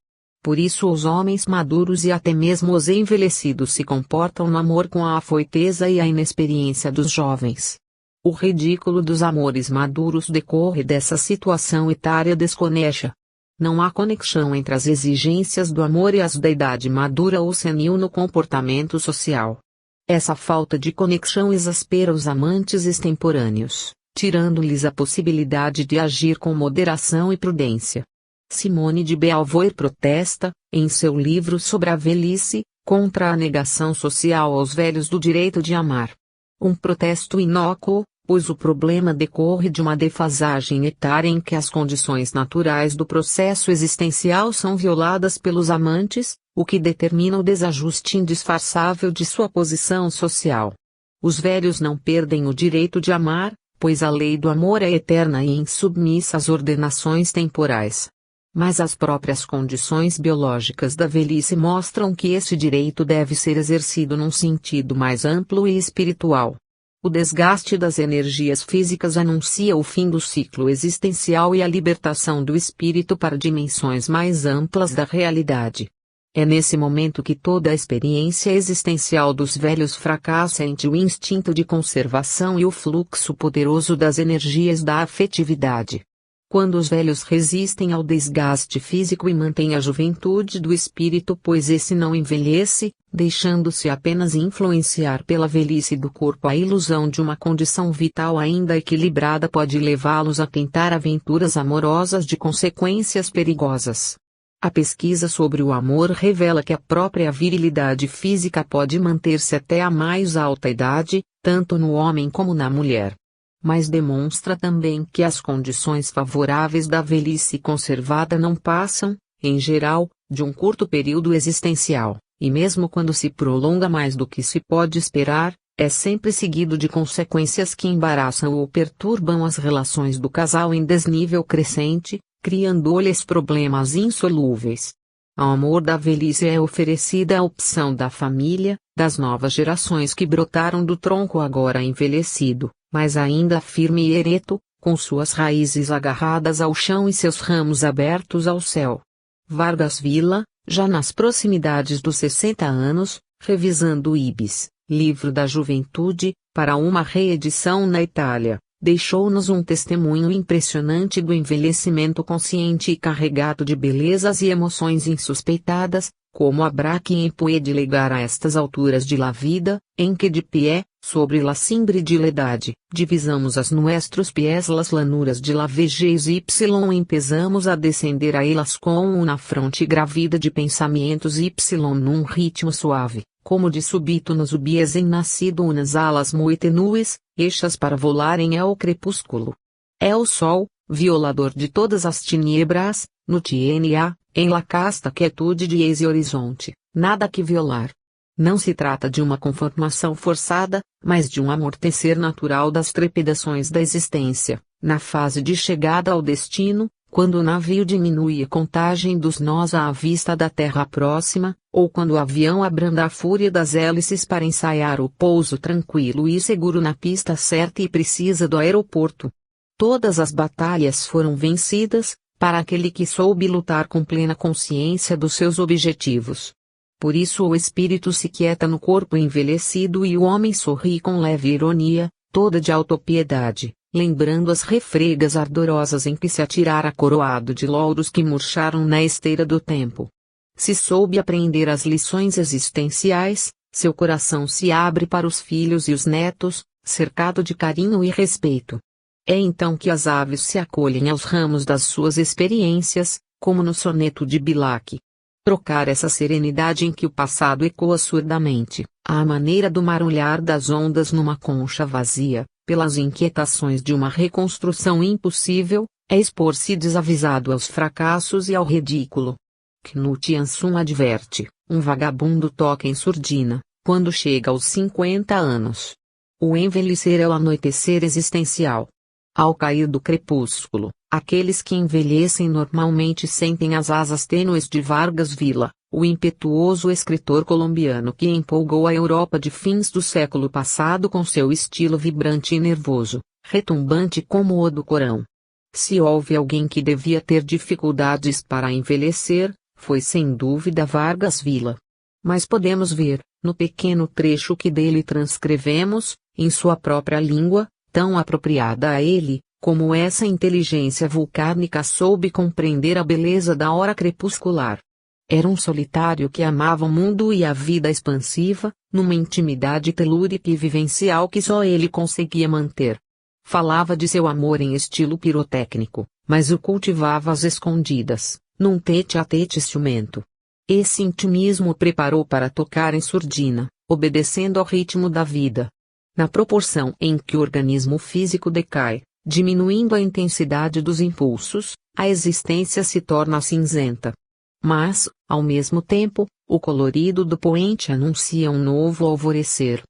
Por isso os homens maduros e até mesmo os envelhecidos se comportam no amor com a afoiteza e a inexperiência dos jovens. O ridículo dos amores maduros decorre dessa situação etária desconexa. Não há conexão entre as exigências do amor e as da idade madura ou senil no comportamento social. Essa falta de conexão exaspera os amantes extemporâneos, tirando-lhes a possibilidade de agir com moderação e prudência. Simone de Beauvoir protesta, em seu livro sobre a velhice, contra a negação social aos velhos do direito de amar. Um protesto inócuo, pois o problema decorre de uma defasagem etária em que as condições naturais do processo existencial são violadas pelos amantes, o que determina o desajuste indisfarçável de sua posição social. Os velhos não perdem o direito de amar, pois a lei do amor é eterna e insubmissa às ordenações temporais. Mas as próprias condições biológicas da velhice mostram que esse direito deve ser exercido num sentido mais amplo e espiritual. O desgaste das energias físicas anuncia o fim do ciclo existencial e a libertação do espírito para dimensões mais amplas da realidade. É nesse momento que toda a experiência existencial dos velhos fracassa entre o instinto de conservação e o fluxo poderoso das energias da afetividade. Quando os velhos resistem ao desgaste físico e mantêm a juventude do espírito, pois esse não envelhece, deixando-se apenas influenciar pela velhice do corpo, a ilusão de uma condição vital ainda equilibrada pode levá-los a tentar aventuras amorosas de consequências perigosas. A pesquisa sobre o amor revela que a própria virilidade física pode manter-se até a mais alta idade, tanto no homem como na mulher. Mas demonstra também que as condições favoráveis da velhice conservada não passam, em geral, de um curto período existencial, e mesmo quando se prolonga mais do que se pode esperar, é sempre seguido de consequências que embaraçam ou perturbam as relações do casal em desnível crescente, criando-lhes problemas insolúveis. Ao amor da velhice é oferecida a opção da família, das novas gerações que brotaram do tronco agora envelhecido, mas ainda firme e ereto, com suas raízes agarradas ao chão e seus ramos abertos ao céu. Vargas Villa, já nas proximidades dos 60 anos, revisando o Ibis, livro da juventude, para uma reedição na Itália, deixou-nos um testemunho impressionante do envelhecimento consciente e carregado de belezas e emoções insuspeitadas, como habrá quem puede legar a estas alturas de la vida, em que de pé, sobre la cimbre de la edade, divisamos as nuestros pies las lanuras de la vejez y empezamos a descender a elas com una fronte gravida de pensamentos y num ritmo suave, como de súbito nos hubiesen nascido unas alas muy tenues, hechas para volarem ao crepúsculo. É o sol, violador de todas as tiniebras, no TNA, em la casta quietude de esse horizonte, nada que violar. Não se trata de uma conformação forçada, mas de um amortecer natural das trepidações da existência, na fase de chegada ao destino, quando o navio diminui a contagem dos nós à vista da terra próxima, ou quando o avião abranda a fúria das hélices para ensaiar o pouso tranquilo e seguro na pista certa e precisa do aeroporto. Todas as batalhas foram vencidas, para aquele que soube lutar com plena consciência dos seus objetivos. Por isso o espírito se quieta no corpo envelhecido e o homem sorri com leve ironia, toda de autopiedade, lembrando as refregas ardorosas em que se atirara coroado de louros que murcharam na esteira do tempo. Se soube aprender as lições existenciais, seu coração se abre para os filhos e os netos, cercado de carinho e respeito. É então que as aves se acolhem aos ramos das suas experiências, como no soneto de Bilac. Trocar essa serenidade em que o passado ecoa surdamente, à maneira do marulhar das ondas numa concha vazia, pelas inquietações de uma reconstrução impossível, é expor-se desavisado aos fracassos e ao ridículo. Knut Jansson adverte, um vagabundo toca em surdina, quando chega aos 50 anos. O envelhecer é o anoitecer existencial. Ao cair do crepúsculo, aqueles que envelhecem normalmente sentem as asas tênues de Vargas Villa, o impetuoso escritor colombiano que empolgou a Europa de fins do século passado com seu estilo vibrante e nervoso, retumbante como o do Corão. Se houve alguém que devia ter dificuldades para envelhecer, foi sem dúvida Vargas Villa. Mas podemos ver, no pequeno trecho que dele transcrevemos, em sua própria língua, tão apropriada a ele, como essa inteligência vulcânica soube compreender a beleza da hora crepuscular. Era um solitário que amava o mundo e a vida expansiva, numa intimidade telúrica e vivencial que só ele conseguia manter. Falava de seu amor em estilo pirotécnico, mas o cultivava às escondidas, num tete-a-tete ciumento. Esse intimismo o preparou para tocar em surdina, obedecendo ao ritmo da vida. Na proporção em que o organismo físico decai, diminuindo a intensidade dos impulsos, a existência se torna cinzenta. Mas, ao mesmo tempo, o colorido do poente anuncia um novo alvorecer.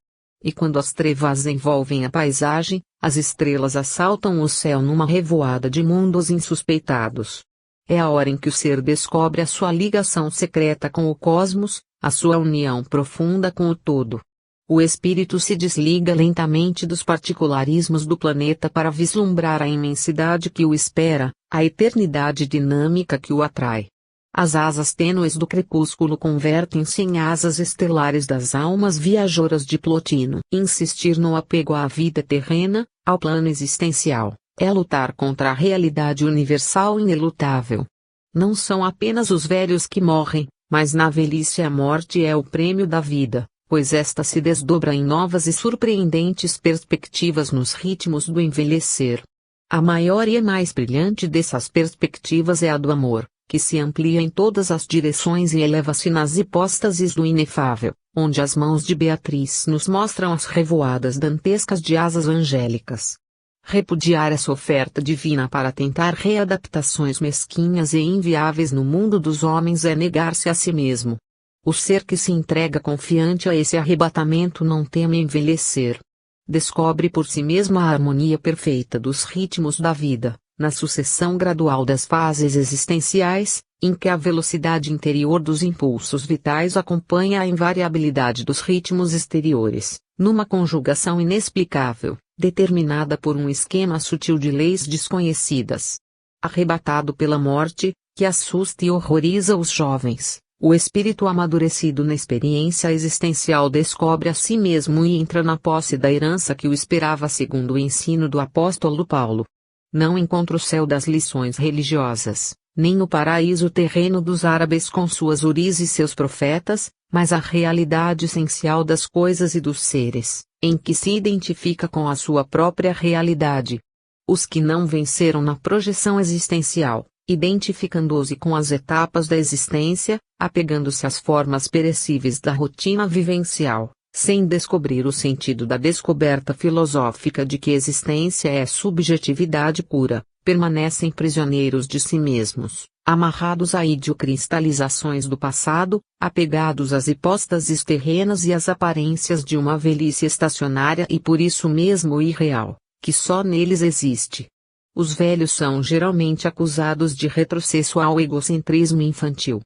E quando as trevas envolvem a paisagem, as estrelas assaltam o céu numa revoada de mundos insuspeitados. É a hora em que o ser descobre a sua ligação secreta com o cosmos, a sua união profunda com o todo. O espírito se desliga lentamente dos particularismos do planeta para vislumbrar a imensidade que o espera, a eternidade dinâmica que o atrai. As asas tênues do crepúsculo convertem-se em asas estelares das almas viajoras de Plotino. Insistir no apego à vida terrena, ao plano existencial, é lutar contra a realidade universal inelutável. Não são apenas os velhos que morrem, mas na velhice a morte é o prêmio da vida, pois esta se desdobra em novas e surpreendentes perspectivas nos ritmos do envelhecer. A maior e a mais brilhante dessas perspectivas é a do amor, que se amplia em todas as direções e eleva-se nas hipóstases do inefável, onde as mãos de Beatriz nos mostram as revoadas dantescas de asas angélicas. Repudiar essa oferta divina para tentar readaptações mesquinhas e inviáveis no mundo dos homens é negar-se a si mesmo. O ser que se entrega confiante a esse arrebatamento não teme envelhecer. Descobre por si mesmo a harmonia perfeita dos ritmos da vida, na sucessão gradual das fases existenciais, em que a velocidade interior dos impulsos vitais acompanha a invariabilidade dos ritmos exteriores, numa conjugação inexplicável, determinada por um esquema sutil de leis desconhecidas. Arrebatado pela morte, que assusta e horroriza os jovens, o espírito amadurecido na experiência existencial descobre a si mesmo e entra na posse da herança que o esperava segundo o ensino do apóstolo Paulo. Não encontra o céu das lições religiosas, nem o paraíso terreno dos árabes com suas huris e seus profetas, mas a realidade essencial das coisas e dos seres, em que se identifica com a sua própria realidade. Os que não venceram na projeção existencial, identificando-se com as etapas da existência, apegando-se às formas perecíveis da rotina vivencial, sem descobrir o sentido da descoberta filosófica de que existência é subjetividade pura, permanecem prisioneiros de si mesmos, amarrados a idiocristalizações do passado, apegados às hipóstases terrenas e às aparências de uma velhice estacionária e por isso mesmo irreal, que só neles existe. Os velhos são geralmente acusados de retrocesso ao egocentrismo infantil.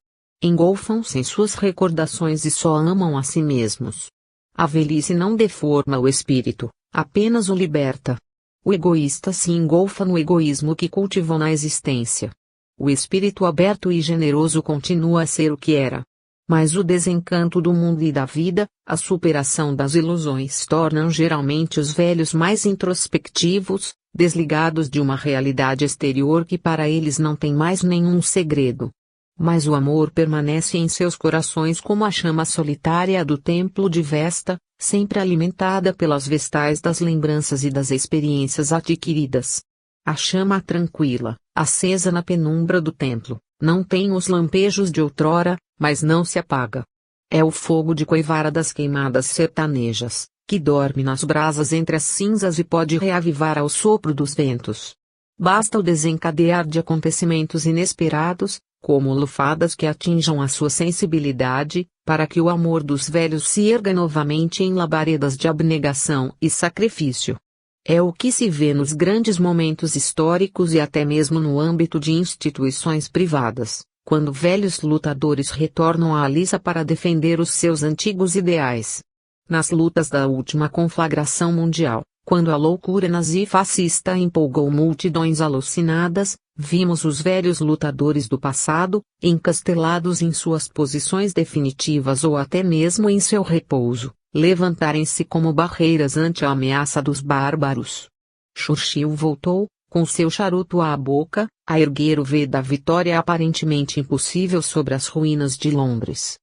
Engolfam-se em suas recordações e só amam a si mesmos. A velhice não deforma o espírito, apenas o liberta. O egoísta se engolfa no egoísmo que cultivou na existência. O espírito aberto e generoso continua a ser o que era. Mas o desencanto do mundo e da vida, a superação das ilusões tornam geralmente os velhos mais introspectivos, desligados de uma realidade exterior que para eles não tem mais nenhum segredo. Mas o amor permanece em seus corações como a chama solitária do templo de Vesta, sempre alimentada pelas vestais das lembranças e das experiências adquiridas. A chama tranquila, acesa na penumbra do templo, não tem os lampejos de outrora, mas não se apaga. É o fogo de Coivara das queimadas sertanejas, que dorme nas brasas entre as cinzas e pode reavivar ao sopro dos ventos. Basta o desencadear de acontecimentos inesperados, como lufadas que atinjam a sua sensibilidade, para que o amor dos velhos se erga novamente em labaredas de abnegação e sacrifício. É o que se vê nos grandes momentos históricos e até mesmo no âmbito de instituições privadas, quando velhos lutadores retornam à liça para defender os seus antigos ideais. Nas lutas da última conflagração mundial, quando a loucura nazi-fascista empolgou multidões alucinadas, vimos os velhos lutadores do passado, encastelados em suas posições definitivas ou até mesmo em seu repouso, levantarem-se como barreiras ante a ameaça dos bárbaros. Churchill voltou, com seu charuto à boca, a erguer o V da vitória aparentemente impossível sobre as ruínas de Londres.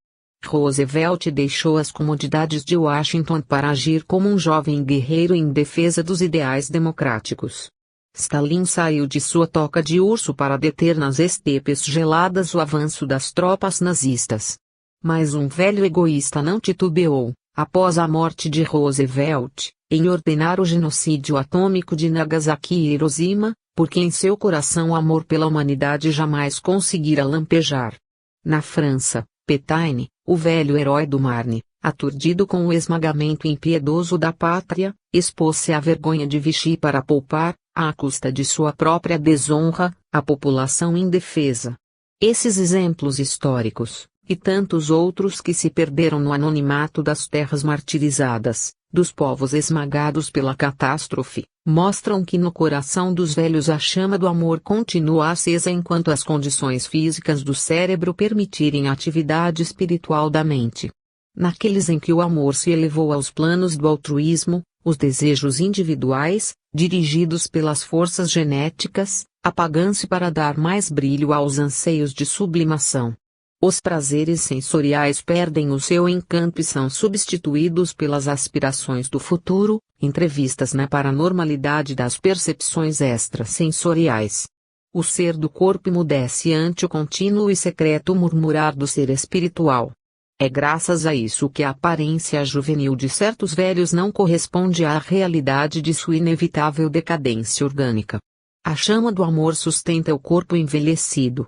Roosevelt deixou as comodidades de Washington para agir como um jovem guerreiro em defesa dos ideais democráticos. Stalin saiu de sua toca de urso para deter nas estepes geladas o avanço das tropas nazistas. Mas um velho egoísta não titubeou, após a morte de Roosevelt, em ordenar o genocídio atômico de Nagasaki e Hiroshima, porque em seu coração o amor pela humanidade jamais conseguira lampejar. Na França, Pétain, o velho herói do Marne, aturdido com o esmagamento impiedoso da pátria, expôs-se à vergonha de Vichy para poupar, à custa de sua própria desonra, a população indefesa. Esses exemplos históricos, e tantos outros que se perderam no anonimato das terras martirizadas, dos povos esmagados pela catástrofe, mostram que no coração dos velhos a chama do amor continua acesa enquanto as condições físicas do cérebro permitirem a atividade espiritual da mente. Naqueles em que o amor se elevou aos planos do altruísmo, os desejos individuais, dirigidos pelas forças genéticas, apagam-se para dar mais brilho aos anseios de sublimação. Os prazeres sensoriais perdem o seu encanto e são substituídos pelas aspirações do futuro, entrevistas na paranormalidade das percepções extrasensoriais. O ser do corpo emudece ante o contínuo e secreto murmurar do ser espiritual. É graças a isso que a aparência juvenil de certos velhos não corresponde à realidade de sua inevitável decadência orgânica. A chama do amor sustenta o corpo envelhecido.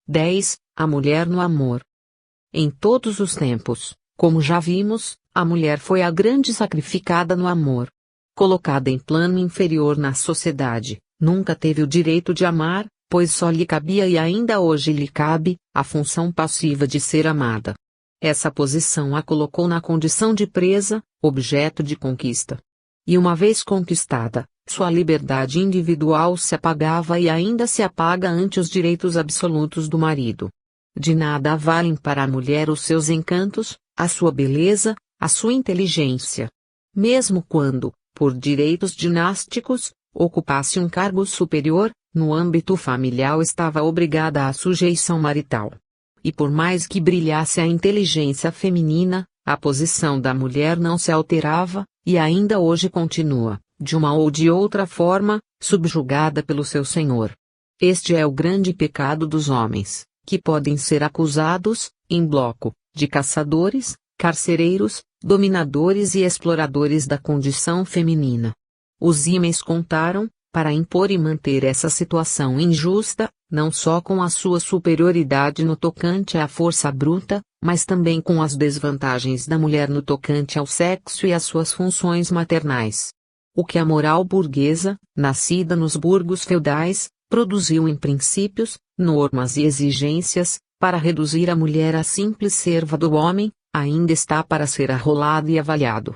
10. A mulher no amor. Em todos os tempos, como já vimos, a mulher foi a grande sacrificada no amor. Colocada em plano inferior na sociedade, nunca teve o direito de amar, pois só lhe cabia e ainda hoje lhe cabe, a função passiva de ser amada. Essa posição a colocou na condição de presa, objeto de conquista. E uma vez conquistada, sua liberdade individual se apagava e ainda se apaga ante os direitos absolutos do marido. De nada valem para a mulher os seus encantos, a sua beleza, a sua inteligência. Mesmo quando, por direitos dinásticos, ocupasse um cargo superior, no âmbito familiar estava obrigada à sujeição marital. E por mais que brilhasse a inteligência feminina, a posição da mulher não se alterava, e ainda hoje continua, de uma ou de outra forma, subjugada pelo seu senhor. Este é o grande pecado dos homens, que podem ser acusados, em bloco, de caçadores, carcereiros, dominadores e exploradores da condição feminina. Os ímãs contaram, para impor e manter essa situação injusta, não só com a sua superioridade no tocante à força bruta, mas também com as desvantagens da mulher no tocante ao sexo e às suas funções maternais. O que a moral burguesa, nascida nos burgos feudais, produziu em princípios, normas e exigências, para reduzir a mulher à simples serva do homem, ainda está para ser arrolado e avaliado.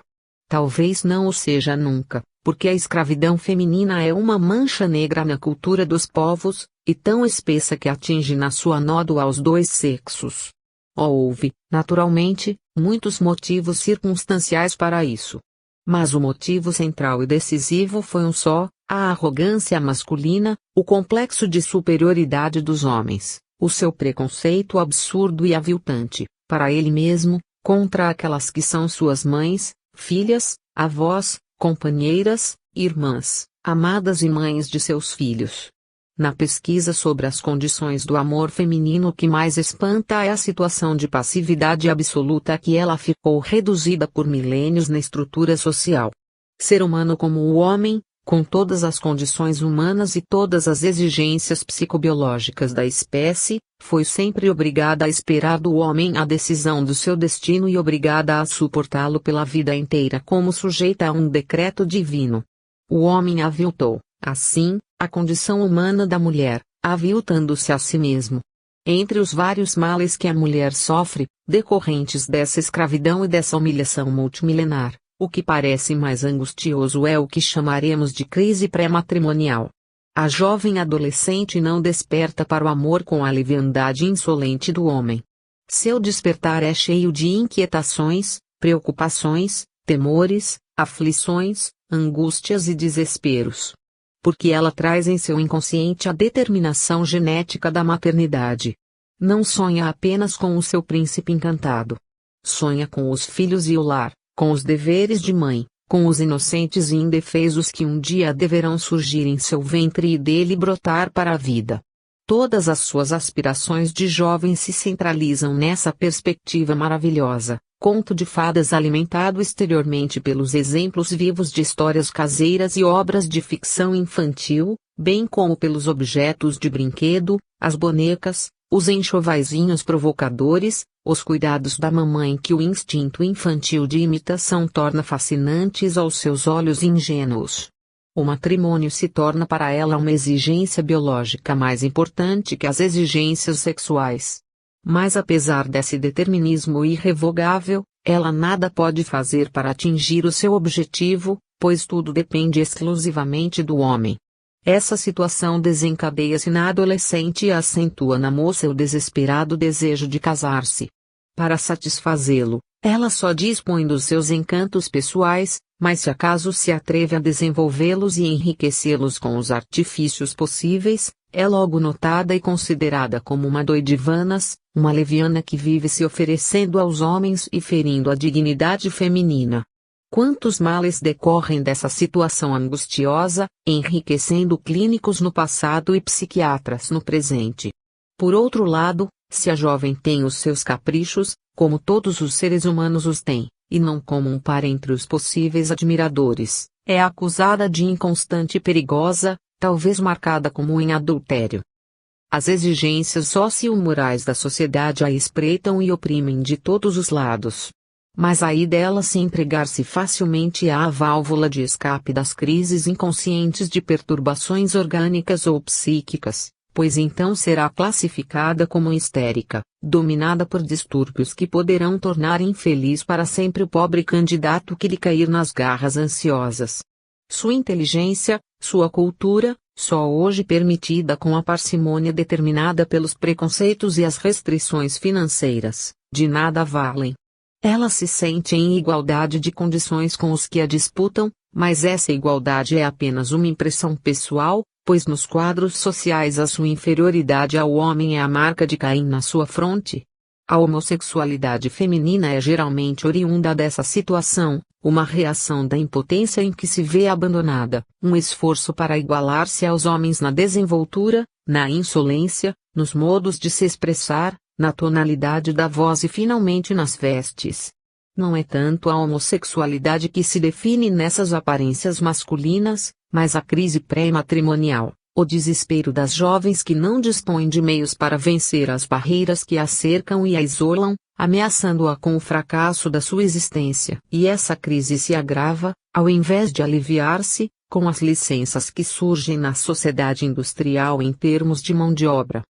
Talvez não o seja nunca, porque a escravidão feminina é uma mancha negra na cultura dos povos, e tão espessa que atinge na sua nódoa aos dois sexos. Houve, naturalmente, muitos motivos circunstanciais para isso. Mas o motivo central e decisivo foi um só: a arrogância masculina, o complexo de superioridade dos homens, o seu preconceito absurdo e aviltante, para ele mesmo, contra aquelas que são suas mães, filhas, avós, companheiras, irmãs, amadas e mães de seus filhos. Na pesquisa sobre as condições do amor feminino, o que mais espanta é a situação de passividade absoluta a que ela ficou reduzida por milênios na estrutura social. Ser humano como o homem, com todas as condições humanas e todas as exigências psicobiológicas da espécie, foi sempre obrigada a esperar do homem a decisão do seu destino e obrigada a suportá-lo pela vida inteira como sujeita a um decreto divino. O homem aviltou, assim, a condição humana da mulher, aviltando-se a si mesmo. Entre os vários males que a mulher sofre, decorrentes dessa escravidão e dessa humilhação multimilenar, o que parece mais angustioso é o que chamaremos de crise pré-matrimonial. A jovem adolescente não desperta para o amor com a leviandade insolente do homem. Seu despertar é cheio de inquietações, preocupações, temores, aflições, angústias e desesperos. Porque ela traz em seu inconsciente a determinação genética da maternidade. Não sonha apenas com o seu príncipe encantado. Sonha com os filhos e o lar, com os deveres de mãe, com os inocentes e indefesos que um dia deverão surgir em seu ventre e dele brotar para a vida. Todas as suas aspirações de jovem se centralizam nessa perspectiva maravilhosa, conto de fadas alimentado exteriormente pelos exemplos vivos de histórias caseiras e obras de ficção infantil, bem como pelos objetos de brinquedo, as bonecas, os enxovaizinhos provocadores, os cuidados da mamãe que o instinto infantil de imitação torna fascinantes aos seus olhos ingênuos. O matrimônio se torna para ela uma exigência biológica mais importante que as exigências sexuais. Mas apesar desse determinismo irrevogável, ela nada pode fazer para atingir o seu objetivo, pois tudo depende exclusivamente do homem. Essa situação desencadeia-se na adolescente e acentua na moça o desesperado desejo de casar-se. Para satisfazê-lo, ela só dispõe dos seus encantos pessoais, mas se acaso se atreve a desenvolvê-los e enriquecê-los com os artifícios possíveis, é logo notada e considerada como uma doidivanas, uma leviana que vive se oferecendo aos homens e ferindo a dignidade feminina. Quantos males decorrem dessa situação angustiosa, enriquecendo clínicos no passado e psiquiatras no presente. Por outro lado, se a jovem tem os seus caprichos, como todos os seres humanos os têm, e não como um par entre os possíveis admiradores, é acusada de inconstante e perigosa, talvez marcada como em adultério. As exigências socio-morais da sociedade a espreitam e oprimem de todos os lados. Mas aí dela se entregar-se facilmente à válvula de escape das crises inconscientes de perturbações orgânicas ou psíquicas, pois então será classificada como histérica, dominada por distúrbios que poderão tornar infeliz para sempre o pobre candidato que lhe cair nas garras ansiosas. Sua inteligência, sua cultura, só hoje permitida com a parcimônia determinada pelos preconceitos e as restrições financeiras, de nada valem. Ela se sente em igualdade de condições com os que a disputam, mas essa igualdade é apenas uma impressão pessoal, pois nos quadros sociais a sua inferioridade ao homem é a marca de Caim na sua fronte. A homossexualidade feminina é geralmente oriunda dessa situação, uma reação da impotência em que se vê abandonada, um esforço para igualar-se aos homens na desenvoltura, na insolência, nos modos de se expressar, na tonalidade da voz e finalmente nas vestes. Não é tanto a homossexualidade que se define nessas aparências masculinas, mas a crise pré-matrimonial, o desespero das jovens que não dispõem de meios para vencer as barreiras que a cercam e a isolam, ameaçando-a com o fracasso da sua existência. E essa crise se agrava, ao invés de aliviar-se, com as licenças que surgem na sociedade industrial em termos de mão de obra.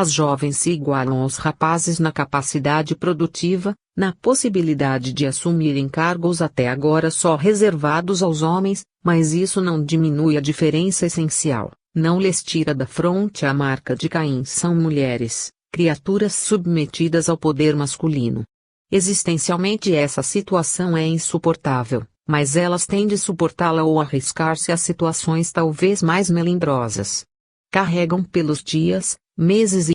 As jovens se igualam aos rapazes na capacidade produtiva, na possibilidade de assumirem cargos até agora só reservados aos homens, mas isso não diminui a diferença essencial, não lhes tira da fronte a marca de Caim. São mulheres, criaturas submetidas ao poder masculino. Existencialmente essa situação é insuportável, mas elas têm de suportá-la ou arriscar-se a situações talvez mais melindrosas. Carregam pelos dias, meses e